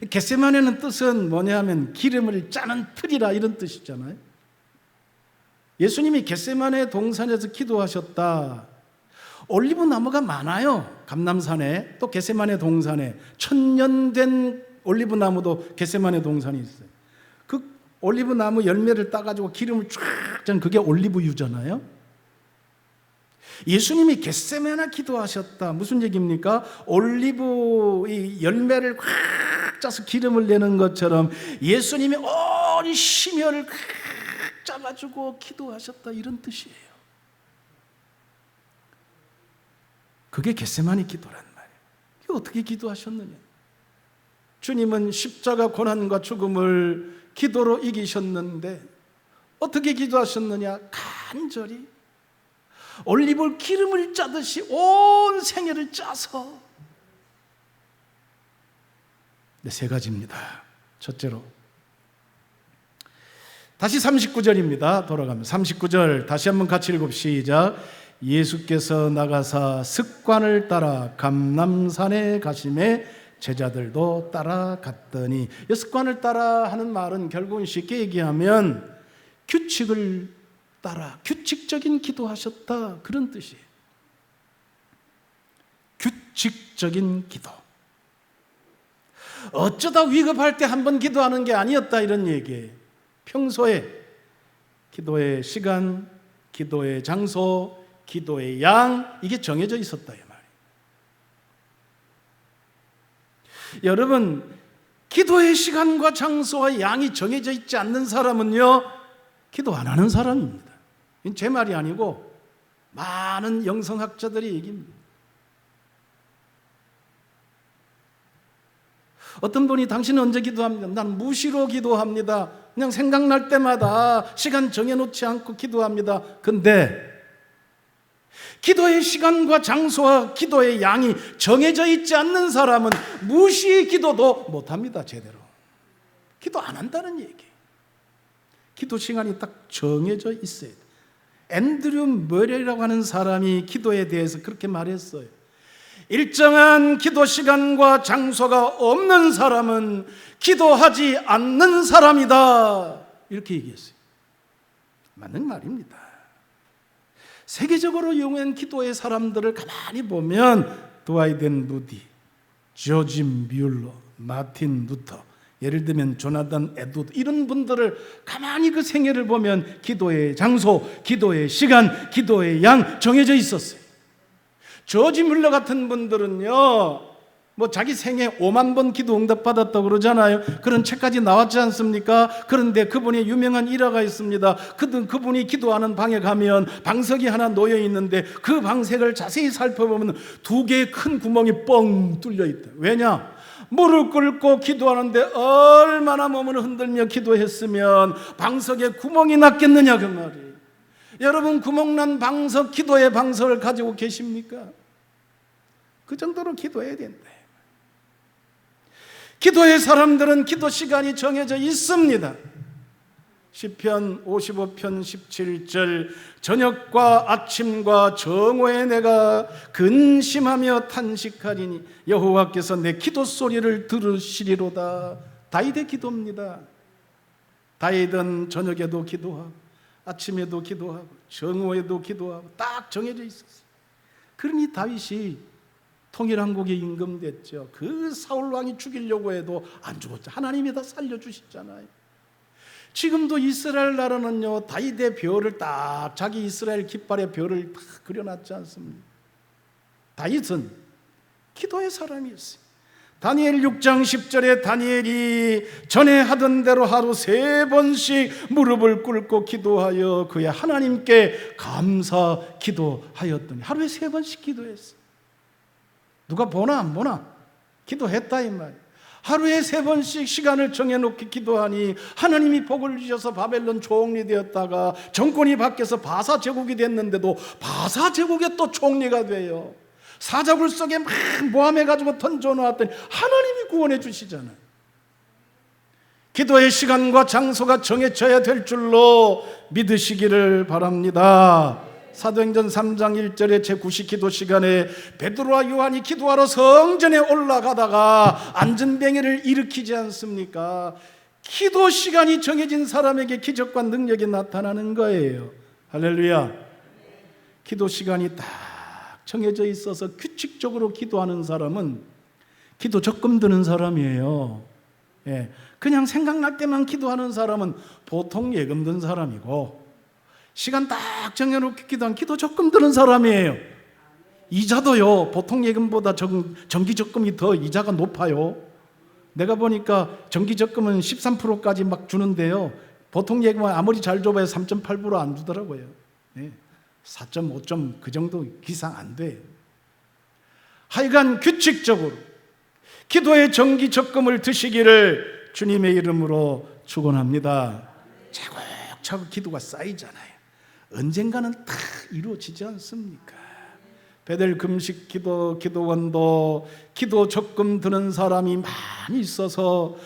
겟세마네는 뜻은 뭐냐면 기름을 짜는 틀이라 이런 뜻이잖아요. 예수님이 겟세마네 동산에서 기도하셨다. 올리브 나무가 많아요. 감람산에, 또 겟세마네 동산에 1000년 된 올리브 나무도 겟세마네 동산이 있어요. 그 올리브 나무 열매를 따가지고 기름을 쫙 짠 그게 올리브유잖아요. 예수님이 겟세마네 기도하셨다. 무슨 얘기입니까? 올리브 이 열매를 꽉 짜서 기름을 내는 것처럼 예수님이 온 심혈을 꽉 짜가지고 기도하셨다, 이런 뜻이에요. 그게 겟세마네 기도란 말이에요. 그게 어떻게 기도하셨느냐? 주님은 십자가 고난과 죽음을 기도로 이기셨는데 어떻게 기도하셨느냐? 간절히 올리브 기름을 짜듯이 온 생애를 짜서. 세 가지입니다. 첫째로, 다시 39절입니다. 돌아가면 39절 다시 한번 같이 읽읍 시작. 예수께서 나가사 습관을 따라 감람산에 가심에 제자들도 따라갔더니, 이 습관을 따라 하는 말은 결국은 쉽게 얘기하면 규칙을 따라, 규칙적인 기도하셨다, 그런 뜻이에요. 규칙적인 기도. 어쩌다 위급할 때 한번 기도하는 게 아니었다, 이런 얘기예요. 평소에 기도의 시간, 기도의 장소, 기도의 양, 이게 정해져 있었다, 이 말이에요. 여러분, 기도의 시간과 장소와 양이 정해져 있지 않는 사람은요, 기도 안 하는 사람입니다. 이건 제 말이 아니고 많은 영성학자들의 얘기입니다. 어떤 분이 당신은 언제 기도합니까? 난 무시로 기도합니다. 그냥 생각날 때마다 시간 정해놓지 않고 기도합니다. 근데 기도의 시간과 장소와 기도의 양이 정해져 있지 않는 사람은 무시 기도도 못합니다. 제대로. 기도 안 한다는 얘기예요. 기도 시간이 딱 정해져 있어야 돼요. 앤드류 머레이라고 하는 사람이 기도에 대해서 그렇게 말했어요. 일정한 기도 시간과 장소가 없는 사람은 기도하지 않는 사람이다, 이렇게 얘기했어요. 맞는 말입니다. 세계적으로 유명한 기도의 사람들을 가만히 보면 드와이덴 무디, 조지 뮬러, 마틴 루터, 예를 들면 조나단 에드워드, 이런 분들을 가만히 그 생애를 보면 기도의 장소, 기도의 시간, 기도의 양 정해져 있었어요. 조지 뮬러 같은 분들은요, 자기 생애 5만 번 기도 응답받았다고 그러잖아요. 그런 책까지 나왔지 않습니까? 그런데 그분의 유명한 일화가 있습니다. 그분이 기도하는 방에 가면 방석이 하나 놓여 있는데 그 방석을 자세히 살펴보면 2개의 큰 구멍이 뻥 뚫려 있다. 왜냐? 무릎 꿇고 기도하는데 얼마나 몸을 흔들며 기도했으면 방석에 구멍이 났겠느냐, 그 말이에요. 여러분, 구멍난 방석, 기도의 방석을 가지고 계십니까? 그 정도로 기도해야 된다. 기도의 사람들은 기도 시간이 정해져 있습니다. 시편 55편 17절 저녁과 아침과 정오에 내가 근심하며 탄식하리니 여호와께서 내 기도 소리를 들으시리로다. 다윗의 기도입니다. 다윗은 저녁에도 기도하고 아침에도 기도하고 정오에도 기도하고 딱 정해져 있었어요. 그러니 다윗이 통일한국에 임금됐죠. 그 사울왕이 죽이려고 해도 안 죽었죠. 하나님이 다 살려주시잖아요. 지금도 이스라엘 나라는요, 다윗의 별을 딱 자기 이스라엘 깃발의 별을 딱 그려놨지 않습니까? 다윗은 기도의 사람이었어요. 다니엘 6장 10절에 다니엘이 전에 하던 대로 하루 3번씩 무릎을 꿇고 기도하여 그의 하나님께 감사 기도하였더니 하루에 3번씩 기도했어요. 누가 보나 안 보나? 기도했다 이 말이에요. 하루에 3번씩 시간을 정해놓고 기도하니 하나님이 복을 주셔서 바벨론 총리 되었다가 정권이 바뀌어서 바사 제국이 됐는데도 바사 제국의 또 총리가 돼요. 사자굴 속에 막 모함해가지고 던져놓았더니 하나님이 구원해 주시잖아요. 기도의 시간과 장소가 정해져야 될 줄로 믿으시기를 바랍니다. 사도행전 3장 1절에 제9시 기도 시간에 베드로와 요한이 기도하러 성전에 올라가다가 안전뱅이를 일으키지 않습니까? 기도 시간이 정해진 사람에게 기적과 능력이 나타나는 거예요. 할렐루야. 기도 시간이 딱 정해져 있어서 규칙적으로 기도하는 사람은 기도 적금 드는 사람이에요. 그냥 생각날 때만 기도하는 사람은 보통 예금 든 사람이고, 시간 딱 정해놓고 기도한 기도 적금 드는 사람이에요. 이자도요, 보통 예금보다 정기 적금이 더 이자가 높아요. 내가 보니까 정기 적금은 13%까지 막 주는데요, 보통 예금은 아무리 잘 줘봐야 3.8% 안 주더라고요. 4.5점 그 정도 이상 안 돼요. 하여간 규칙적으로 기도의 정기 적금을 드시기를 주님의 이름으로 축원합니다. 차곡차곡 기도가 쌓이잖아요. 언젠가는 다 이루어지지 않습니까? 베델 금식 기도, 기도원도 기도 적금 드는 사람이 많이 있어서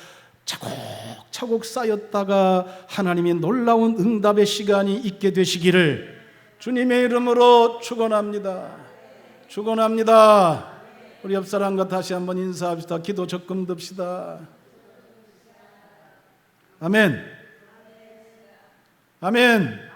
차곡차곡 쌓였다가 하나님의 놀라운 응답의 시간이 있게 되시기를 주님의 이름으로 축원합니다. 축원합니다. 우리 옆 사람과 다시 한번 인사합시다. 기도 적금 듭시다. 아멘. 아멘.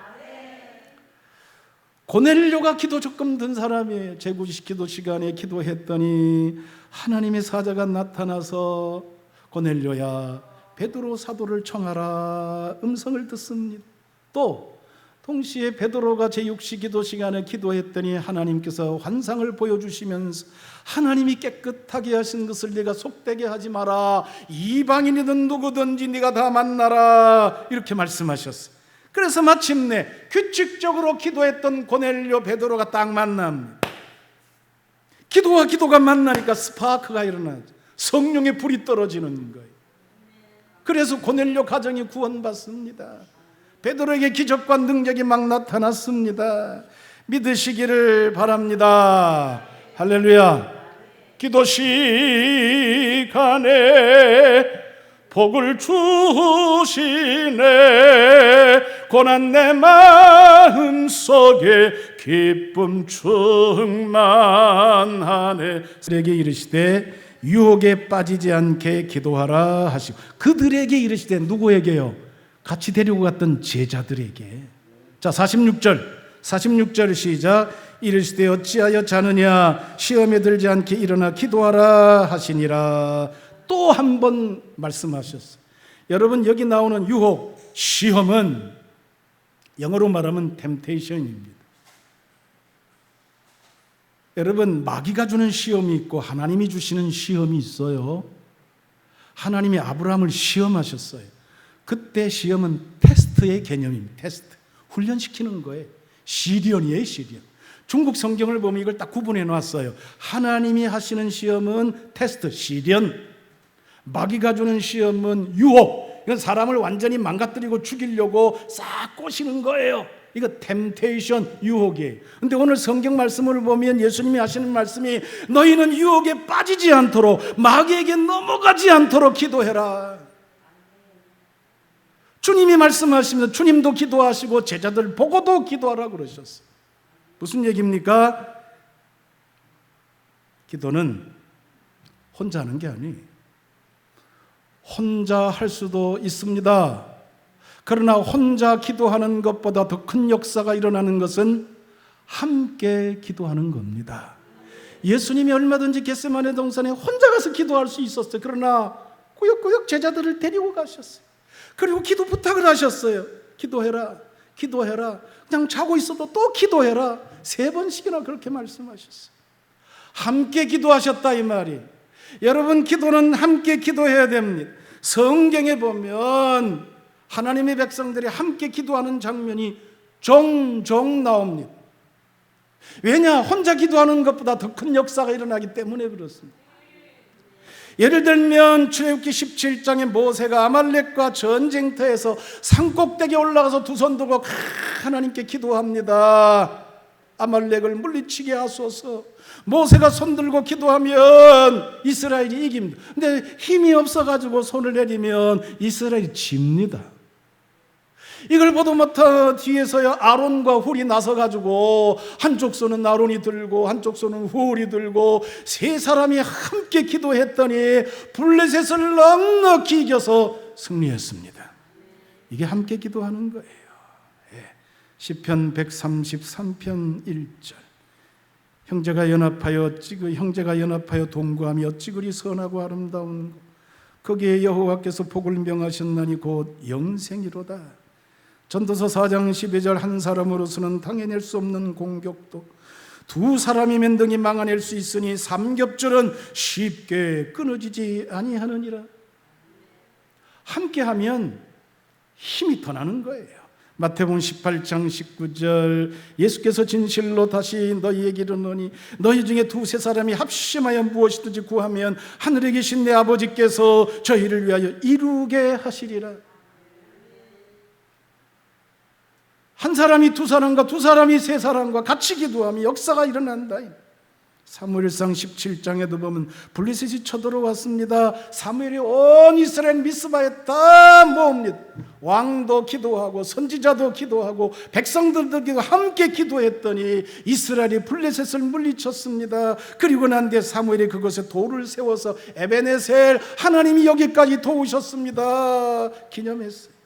고넬료가 기도 적금 든 사람이에요. 제9시 기도 시간에 기도했더니 하나님의 사자가 나타나서 고넬료야 베드로 사도를 청하라 음성을 듣습니다. 또 동시에 베드로가 제6시 기도 시간에 기도했더니 하나님께서 환상을 보여주시면서 하나님이 깨끗하게 하신 것을 네가 속되게 하지 마라. 이방인이든 누구든지 네가 다 만나라. 이렇게 말씀하셨어요. 그래서 마침내 규칙적으로 기도했던 고넬료 베드로가 딱 만납니다. 기도와 기도가 만나니까 스파크가 일어나죠. 성령의 불이 떨어지는 거예요. 그래서 고넬료 가정이 구원받습니다. 베드로에게 기적과 능력이 막 나타났습니다. 믿으시기를 바랍니다. 할렐루야. 기도 시간에 복을 주시네. 고난 내 마음속에 기쁨 충만하네. 그들에게 이르시되 유혹에 빠지지 않게 기도하라 하시고, 그들에게 이르시되 누구에게요? 같이 데리고 갔던 제자들에게. 자, 46절 시작. 이르시되 어찌하여 자느냐 시험에 들지 않게 일어나 기도하라 하시니라. 또 한 번 말씀하셨어요. 여러분, 여기 나오는 유혹, 시험은 영어로 말하면 temptation입니다. 여러분, 마귀가 주는 시험이 있고 하나님이 주시는 시험이 있어요. 하나님이 아브라함을 시험하셨어요. 그때 시험은 테스트의 개념입니다. 테스트, 훈련시키는 거예요. 시련이에요, 시련. 중국 성경을 보면 이걸 딱 구분해 놨어요. 하나님이 하시는 시험은 테스트, 시련. 마귀가 주는 시험은 유혹. 이건 사람을 완전히 망가뜨리고 죽이려고 싹 꼬시는 거예요. 이거 템테이션, 유혹이에요. 근데 오늘 성경 말씀을 보면 예수님이 하시는 말씀이 너희는 유혹에 빠지지 않도록, 마귀에게 넘어가지 않도록 기도해라. 주님이 말씀하시면서 주님도 기도하시고 제자들 보고도 기도하라고 그러셨어요. 무슨 얘기입니까? 기도는 혼자 하는 게 아니에요. 혼자 할 수도 있습니다. 그러나 혼자 기도하는 것보다 더 큰 역사가 일어나는 것은 함께 기도하는 겁니다. 예수님이 얼마든지 겟세마네 동산에 혼자 가서 기도할 수 있었어요. 그러나 꾸역꾸역 제자들을 데리고 가셨어요. 그리고 기도 부탁을 하셨어요. 기도해라, 기도해라. 그냥 자고 있어도 또 기도해라. 3번씩이나 그렇게 말씀하셨어요. 함께 기도하셨다 이 말이. 여러분, 기도는 함께 기도해야 됩니다. 성경에 보면 하나님의 백성들이 함께 기도하는 장면이 종종 나옵니다. 왜냐? 혼자 기도하는 것보다 더 큰 역사가 일어나기 때문에 그렇습니다. 예를 들면 출애굽기 17장에 모세가 아말렉과 전쟁터에서 산꼭대기에 올라가서 두 손 들고 하나님께 기도합니다. 아말렉을 물리치게 하소서. 모세가 손 들고 기도하면 이스라엘이 이깁니다. 근데 힘이 없어가지고 손을 내리면 이스라엘이 집니다. 이걸 보도 못한 뒤에서요 아론과 훌이 나서가지고 한쪽 손은 아론이 들고 한쪽 손은 훌이 들고 3사람이 함께 기도했더니 블레셋을 넉넉히 이겨서 승리했습니다. 이게 함께 기도하는 거예요. 시편 133편 1절 형제가 연합하여 동거하며 어찌 그리 선하고 아름다운 것 거기에 여호와께서 복을 명하셨나니 곧 영생이로다. 전도서 4장 12절 한 사람으로서는 당해낼 수 없는 공격도 2사람이면 등이 막아낼 수 있으니 삼겹줄은 쉽게 끊어지지 아니하느니라. 함께하면 힘이 더 나는 거예요. 마태복음 18장 19절 예수께서 진실로 다시 너희에게 이르노니 너희 중에 2-3사람이 합심하여 무엇이든지 구하면 하늘에 계신 내 아버지께서 저희를 위하여 이루게 하시리라. 한 사람이 2사람과 2사람이 3사람과 같이 기도하면 역사가 일어난다. 사무엘상 17장에도 보면 블레셋이 쳐들어왔습니다. 사무엘이 온 이스라엘 미스바에 다 모읍니다. 왕도 기도하고 선지자도 기도하고 백성들도 함께 기도했더니 이스라엘이 블레셋을 물리쳤습니다. 그리고 난 뒤에 사무엘이 그곳에 돌을 세워서 에베네셀 하나님이 여기까지 도우셨습니다 기념했어요.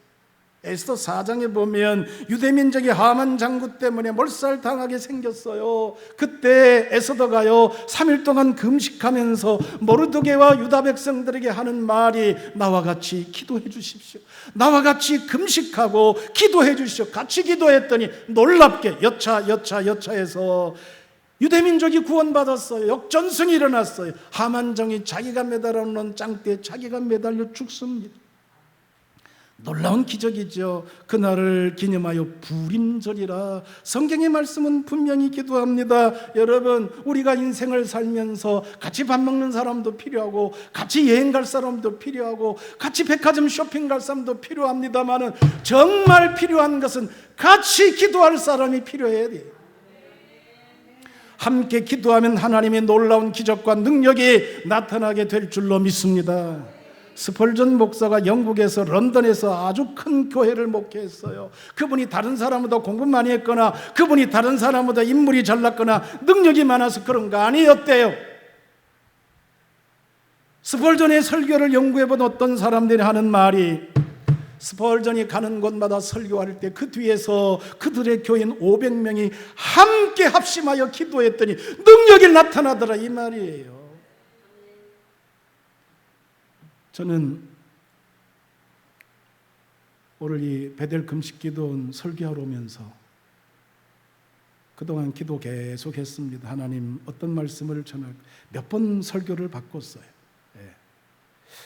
에스더 4장에 보면 유대민족이 하만 장구 때문에 몰살당하게 생겼어요. 그때 에스더가요 3일 동안 금식하면서 모르드게와 유다 백성들에게 하는 말이 나와 같이 기도해 주십시오. 나와 같이 금식하고 기도해 주십시오. 같이 기도했더니 놀랍게 여차해서 유대민족이 구원받았어요. 역전승이 일어났어요. 하만정이 자기가 매달아 놓은 짱대에 자기가 매달려 죽습니다. 놀라운 기적이죠. 그날을 기념하여 부림절이라. 성경의 말씀은 분명히 기도합니다. 여러분, 우리가 인생을 살면서 같이 밥 먹는 사람도 필요하고 같이 여행 갈 사람도 필요하고 같이 백화점 쇼핑 갈 사람도 필요합니다만은 정말 필요한 것은 같이 기도할 사람이 필요해야 돼요. 함께 기도하면 하나님의 놀라운 기적과 능력이 나타나게 될 줄로 믿습니다. 스펄전 목사가 영국에서 런던에서 아주 큰 교회를 목회했어요. 그분이 다른 사람보다 공부 많이 했거나 그분이 다른 사람보다 인물이 잘났거나 능력이 많아서 그런 거 아니었대요. 스펄전의 설교를 연구해본 어떤 사람들이 하는 말이 스펄전이 가는 곳마다 설교할 때 그 뒤에서 그들의 교인 500명이 함께 합심하여 기도했더니 능력이 나타나더라 이 말이에요. 저는 오늘 이 베델 금식기도 설교하러 오면서 그동안 기도 계속했습니다. 하나님 어떤 말씀을 전할 몇 번 설교를 바꿨어요.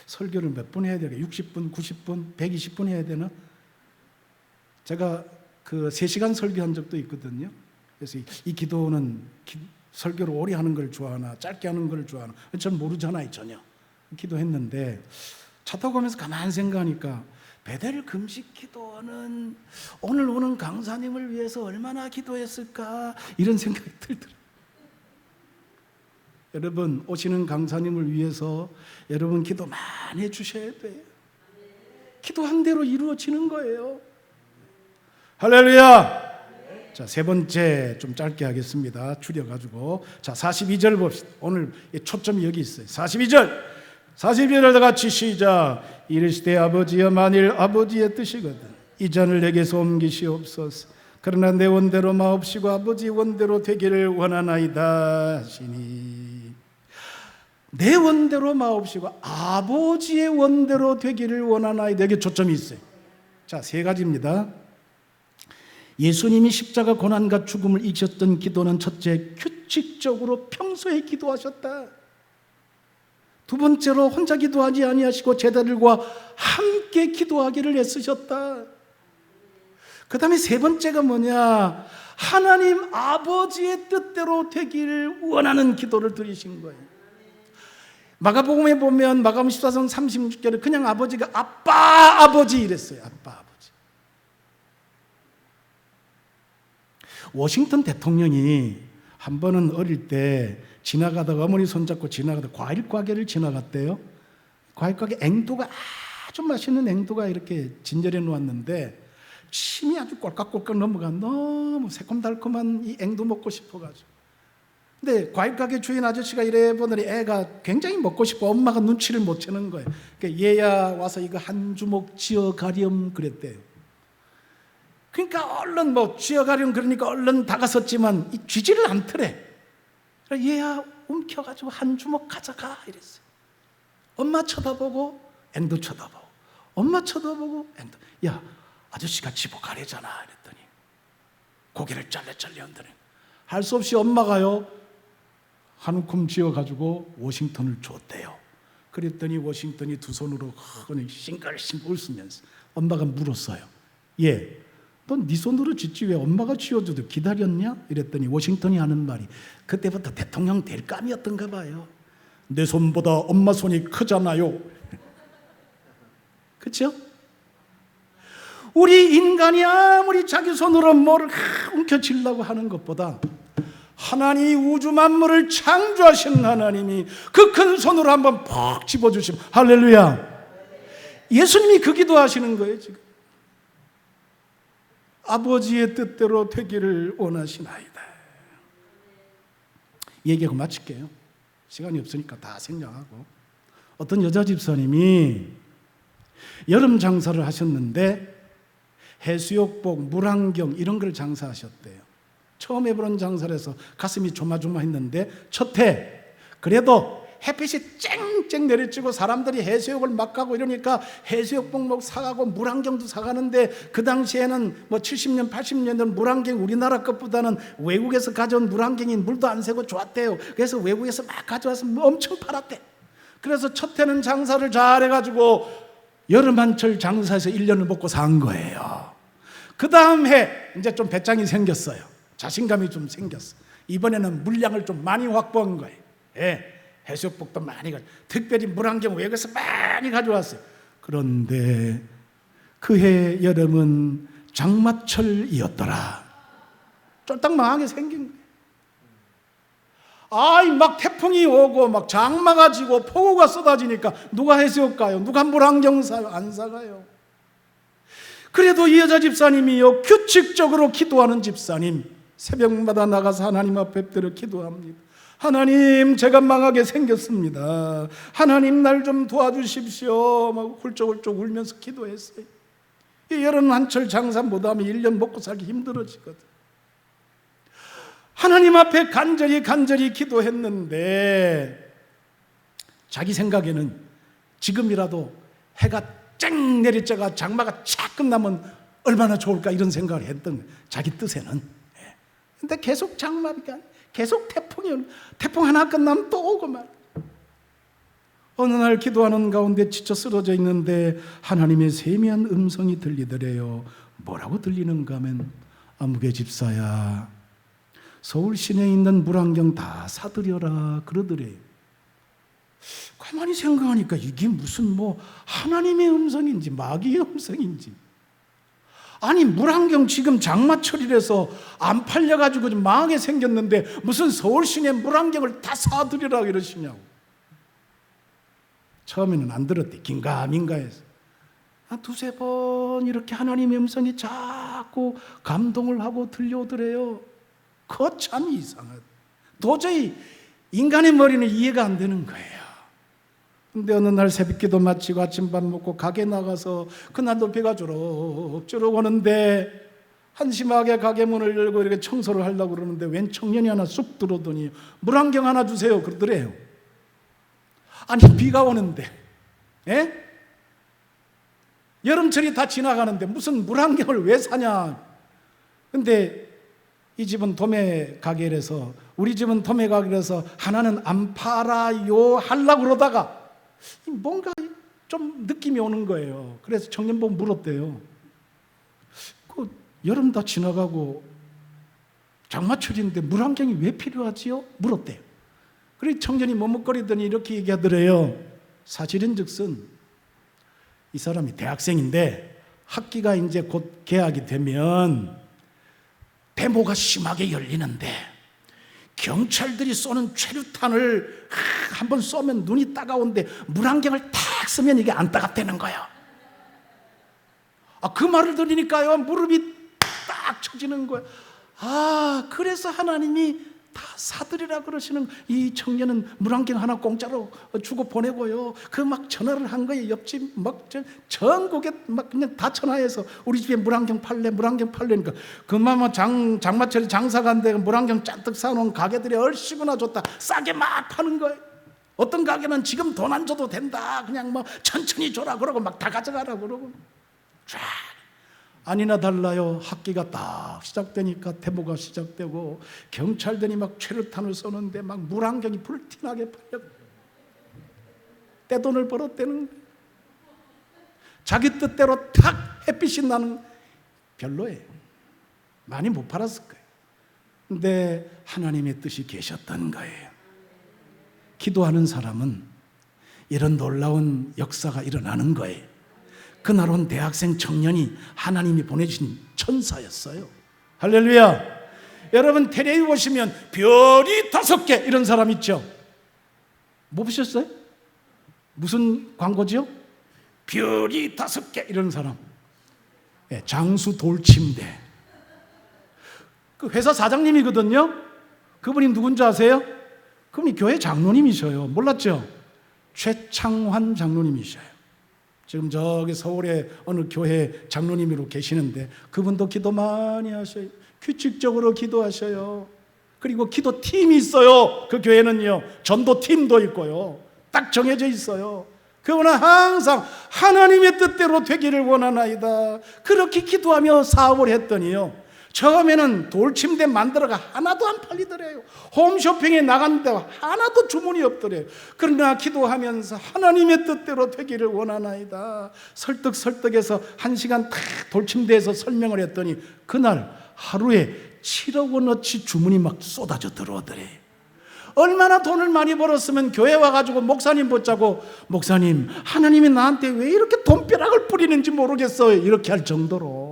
설교를 몇 번 해야 되나? 60분, 90분, 120분 해야 되나? 제가 그 3시간 설교한 적도 있거든요. 그래서 이 기도는 설교를 오래 하는 걸 좋아하나 짧게 하는 걸 좋아하나 전 모르잖아요 전혀. 기도했는데 차 타고 가면서 가만히 생각하니까 베델 금식 기도는 오늘 오는 강사님을 위해서 얼마나 기도했을까 이런 생각이 들더라고요. 여러분 오시는 강사님을 위해서 여러분 기도 많이 해주셔야 돼요. 기도한 대로 이루어지는 거예요. 할렐루야. 자, 세 번째 좀 짧게 하겠습니다. 줄여가지고. 자, 42절 봅시다. 오늘 초점이 여기 있어요. 42절 다 같이 시작. 이르시되 아버지여 만일 아버지의 뜻이거든 이 잔을 내게서 옮기시옵소서. 그러나 내 원대로 마옵시고 아버지 원대로 되기를 원하나이다 하시니, 내 원대로 마옵시고 아버지의 원대로 되기를 원하나이다. 여기 초점이 있어요. 자, 세 가지입니다. 예수님이 십자가 고난과 죽음을 이기셨던 기도는 첫째, 규칙적으로 평소에 기도하셨다. 두 번째로 혼자 기도하지 아니하시고 제자들과 함께 기도하기를 애쓰셨다. 그 다음에 세 번째가 뭐냐? 하나님 아버지의 뜻대로 되기를 원하는 기도를 드리신 거예요. 마가복음에 보면 마가복음 14장 36절에 그냥 아버지가 아빠 아버지 이랬어요. 아빠 아버지. 워싱턴 대통령이 한 번은 어릴 때 지나가다가 어머니 손잡고 지나가다가 과일 가게를 지나갔대요. 과일 가게 앵두가 아주 맛있는 앵두가 이렇게 진열해 놓았는데 침이 아주 꼴깍꼴깍 넘어가 너무 새콤달콤한 이 앵두 먹고 싶어가지고. 근데 과일 가게 주인 아저씨가 이래 보더니 애가 굉장히 먹고 싶어. 엄마가 눈치를 못 채는 거예요. 그러니까 얘야 와서 이거 한 주먹 쥐어 가렴 그랬대요. 그러니까 얼른 뭐 쥐어 가렴 그러니까 얼른 다가섰지만 이 쥐지를 않더래. 그래서 얘야 움켜가지고 한 주먹 가져가 이랬어요. 엄마 쳐다보고 앵두 쳐다보고 엄마 쳐다보고 앵두. 야 아저씨가 집어 가래잖아 이랬더니 고개를 짤레짤레 흔드는. 할 수 없이 엄마가요 한 움큼 쥐어가지고 워싱턴을 줬대요. 그랬더니 워싱턴이 두 손으로 싱글싱글 웃으면서 엄마가 물었어요. 얘, 넌 네 손으로 쥐지 왜 엄마가 쥐어줘도 기다렸냐? 이랬더니 워싱턴이 하는 말이 그때부터 대통령 될 감이었던가 봐요. 내 손보다 엄마 손이 크잖아요. 그렇죠? 우리 인간이 아무리 자기 손으로 뭐를 움켜쥐려고 하는 것보다 하나님 우주 만물을 창조하신 하나님이 그 큰 손으로 한번 퍽 집어주시면 할렐루야. 예수님이 그 기도하시는 거예요 지금. 아버지의 뜻대로 되기를 원하시나이다. 얘기하고 마칠게요. 시간이 없으니까 다 생략하고. 어떤 여자 집사님이 여름 장사를 하셨는데 해수욕복, 물안경 이런 걸 장사하셨대요. 처음 해보는 장사를 해서 가슴이 조마조마했는데 첫 해 그래도 햇빛이 쨍쨍 내리쬐고 사람들이 해수욕을 막 가고 이러니까 해수욕복 사가고 물안경도 사가는데 그 당시에는 뭐 70년 80년대는 물안경 우리나라 것보다는 외국에서 가져온 물안경이 물도 안 새고 좋았대요. 그래서 외국에서 막 가져와서 엄청 팔았대. 그래서 첫 해는 장사를 잘해가지고 여름 한철 장사해서 1년을 먹고 산 거예요. 그 다음 해 이제 좀 배짱이 생겼어요. 자신감이 좀 생겼어. 이번에는 물량을 좀 많이 확보한 거예요. 예, 해수욕복도 많이 가져. 특별히 물안경 외국에서 많이 가져왔어요. 그런데 그해 여름은 장마철이었더라. 쫄딱 망하게 생긴 거예요. 아이 막 태풍이 오고 막 장마가 지고 폭우가 쏟아지니까 누가 해수욕 가요? 누가 물안경 사요? 안 사가요. 그래도 이 여자 집사님이요 규칙적으로 기도하는 집사님, 새벽마다 나가서 하나님 앞에 엎드려 기도합니다. 하나님 제가 망하게 생겼습니다. 하나님 날 좀 도와주십시오. 막 훌쩍훌쩍 울면서 기도했어요. 이 여름 한철 장사 못하면 1년 먹고 살기 힘들어지거든. 하나님 앞에 간절히 기도했는데 자기 생각에는 지금이라도 해가 쨍 내리쬐가 장마가 착 끝나면 얼마나 좋을까 이런 생각을 했던 거예요. 자기 뜻에는. 근데 계속 장마가 계속 태풍 하나 끝나면 또 오고 말. 어느 날 기도하는 가운데 지쳐 쓰러져 있는데 하나님의 세미한 음성이 들리더래요. 뭐라고 들리는가 하면 아무개 집사야 서울 시내에 있는 물안경 다 사들여라 그러더래요. 가만히 생각하니까 이게 무슨 뭐 하나님의 음성인지 마귀의 음성인지. 아니 물안경 지금 장마철이라서 안 팔려가지고 좀 망하게 생겼는데 무슨 서울 시내 물안경을 다 사드리라고 이러시냐고. 처음에는 안 들었대. 긴가민가해서 두세 번 이렇게 하나님의 음성이 자꾸 감동을 하고 들려오더래요. 그거 참 이상하다. 도저히 인간의 머리는 이해가 안 되는 거예요. 근데 어느 날 새벽기도 마치고 아침밥 먹고 가게 나가서 그날도 비가 주룩주룩 오는데 한심하게 가게 문을 열고 이렇게 청소를 하려고 그러는데 웬 청년이 하나 쑥 들어오더니 물안경 하나 주세요 그러더래요. 아니 비가 오는데 여름철이 다 지나가는데 무슨 물안경을 왜 사냐. 근데 이 집은 도매 가게라서 우리 집은 도매 가게라서 하나는 안 팔아요 하려고 그러다가 뭔가 좀 느낌이 오는 거예요. 그래서 청년 보고 물었대요. 그 여름 다 지나가고 장마철인데 물안경이 왜 필요하지요? 물었대요. 그래서 청년이 머뭇거리더니 이렇게 얘기하더래요. 사실은즉슨 이 사람이 대학생인데 학기가 이제 곧 개학이 되면 데모가 심하게 열리는데 경찰들이 쏘는 최루탄을 한번 쏘면 눈이 따가운데 물안경을 탁 쓰면 이게 안 따갑다는 거예요. 그 말을 들으니까요 무릎이 딱 쳐지는 거예요. 그래서 하나님이 다 사드리라 그러시는. 이 청년은 물안경 하나 공짜로 주고 보내고요. 그 막 전화를 한 거예요. 옆집 막 전국에 막 그냥 다 전화해서 우리 집에 물안경 팔래 물안경 팔래니까 그만 장마철에 장사가 안 되고 물안경 잔뜩 사놓은 가게들이 얼씨구나 좋다 싸게 막 파는 거예요. 어떤 가게는 지금 돈 안 줘도 된다 그냥 뭐 천천히 줘라 그러고 막 다 가져가라 그러고. 쫙 아니나 달라요. 학기가 딱 시작되니까 데모가 시작되고 경찰들이 막 최루탄을 쏘는데 막 물안경이 불티나게 팔려 떼돈을 벌었대는. 자기 뜻대로 탁 햇빛이 나는. 별로예요. 많이 못 팔았을 거예요. 근데 하나님의 뜻이 계셨던 거예요. 기도하는 사람은 이런 놀라운 역사가 일어나는 거예요. 그날 온 대학생 청년이 하나님이 보내주신 천사였어요. 할렐루야. 여러분 텔레비 보시면 별이 5개 이런 사람 있죠. 뭐 보셨어요? 무슨 광고죠? 별이 5개 이런 사람. 장수 돌침대. 그 회사 사장님이거든요. 그분이 누군지 아세요? 그분이 교회 장로님이셔요. 몰랐죠? 최창환 장로님이셔요. 지금 저기 서울에 어느 교회 장로님으로 계시는데 그분도 기도 많이 하셔요. 규칙적으로 기도하셔요. 그리고 기도팀이 있어요. 그 교회는요 전도팀도 있고요 딱 정해져 있어요. 그분은 항상 하나님의 뜻대로 되기를 원하나이다 그렇게 기도하며 사업을 했더니요 처음에는 돌침대 만들어가 하나도 안 팔리더래요. 홈쇼핑에 나갔는데 하나도 주문이 없더래요. 그러나 기도하면서 하나님의 뜻대로 되기를 원하나이다 설득해서 1시간 탁 돌침대에서 설명을 했더니 그날 하루에 7억 원어치 주문이 막 쏟아져 들어오더래요. 얼마나 돈을 많이 벌었으면 교회 와가지고 목사님 붙잡고 목사님 하나님이 나한테 왜 이렇게 돈벼락을 뿌리는지 모르겠어요 이렇게 할 정도로.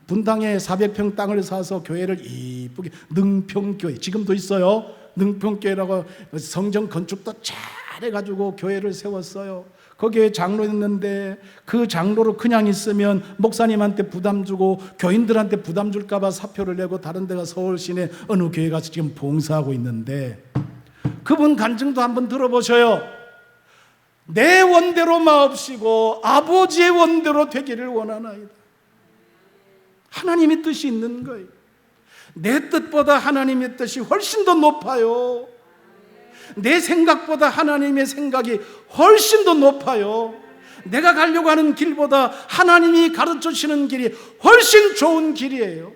분당에 400평 땅을 사서 교회를 이쁘게 능평교회 지금도 있어요. 능평교회라고 성전 건축도 잘해가지고 교회를 세웠어요. 거기에 장로였는데 그 장로로 그냥 있으면 목사님한테 부담 주고 교인들한테 부담 줄까봐 사표를 내고 다른 데가 서울 시내 어느 교회 가서 지금 봉사하고 있는데 그분 간증도 한번 들어보셔요. 내 원대로 마옵시고 아버지의 원대로 되기를 원하나이다. 하나님의 뜻이 있는 거예요. 내 뜻보다 하나님의 뜻이 훨씬 더 높아요. 내 생각보다 하나님의 생각이 훨씬 더 높아요. 내가 가려고 하는 길보다 하나님이 가르쳐 주시는 길이 훨씬 좋은 길이에요.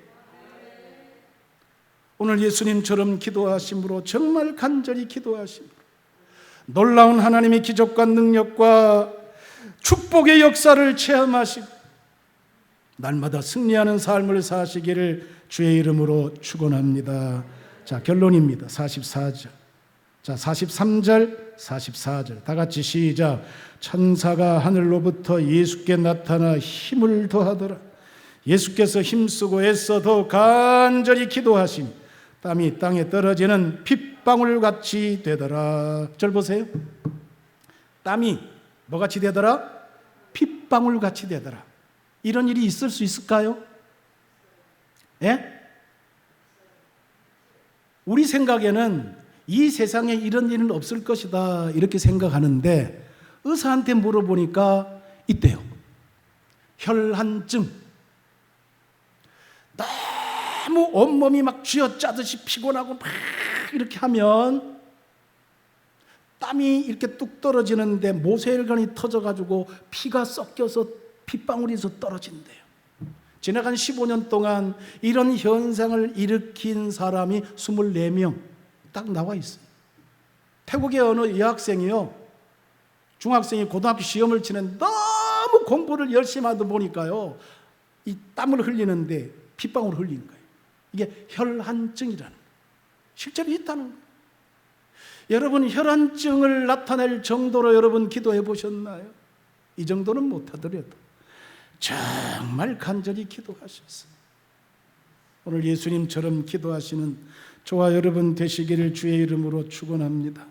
오늘 예수님처럼 기도하심으로 정말 간절히 기도하심으로 놀라운 하나님의 기적과 능력과 축복의 역사를 체험하시고 날마다 승리하는 삶을 사시기를 주의 이름으로 축원합니다. 자, 결론입니다. 44절. 자, 43절, 44절 다 같이 시작. 천사가 하늘로부터 예수께 나타나 힘을 더하더라. 예수께서 힘쓰고 애써 더 간절히 기도하시니 땀이 땅에 떨어지는 핏방울같이 되더라. 절 보세요. 땀이 뭐같이 되더라? 핏방울같이 되더라. 이런 일이 있을 수 있을까요? 예? 우리 생각에는 이 세상에 이런 일은 없을 것이다 이렇게 생각하는데 의사한테 물어보니까 있대요. 혈한증. 너무 온몸이 막 쥐어짜듯이 피곤하고 막 이렇게 하면 땀이 이렇게 뚝 떨어지는데 모세혈관이 터져가지고 피가 섞여서 핏방울이 떨어진대요. 지나간 15년 동안 이런 현상을 일으킨 사람이 24명 딱 나와 있어요. 태국의 어느 여학생이요, 중학생이 고등학교 시험을 치는 너무 공부를 열심히 하다 보니까요, 이 땀을 흘리는데 핏방울을 흘린 거예요. 이게 혈한증이라는 거예요. 실제로 있다는 거예요. 여러분, 혈한증을 나타낼 정도로 여러분 기도해 보셨나요? 이 정도는 못하더라도 정말 간절히 기도하셨어요. 오늘 예수님처럼 기도하시는 저와 여러분 되시기를 주의 이름으로 축원합니다.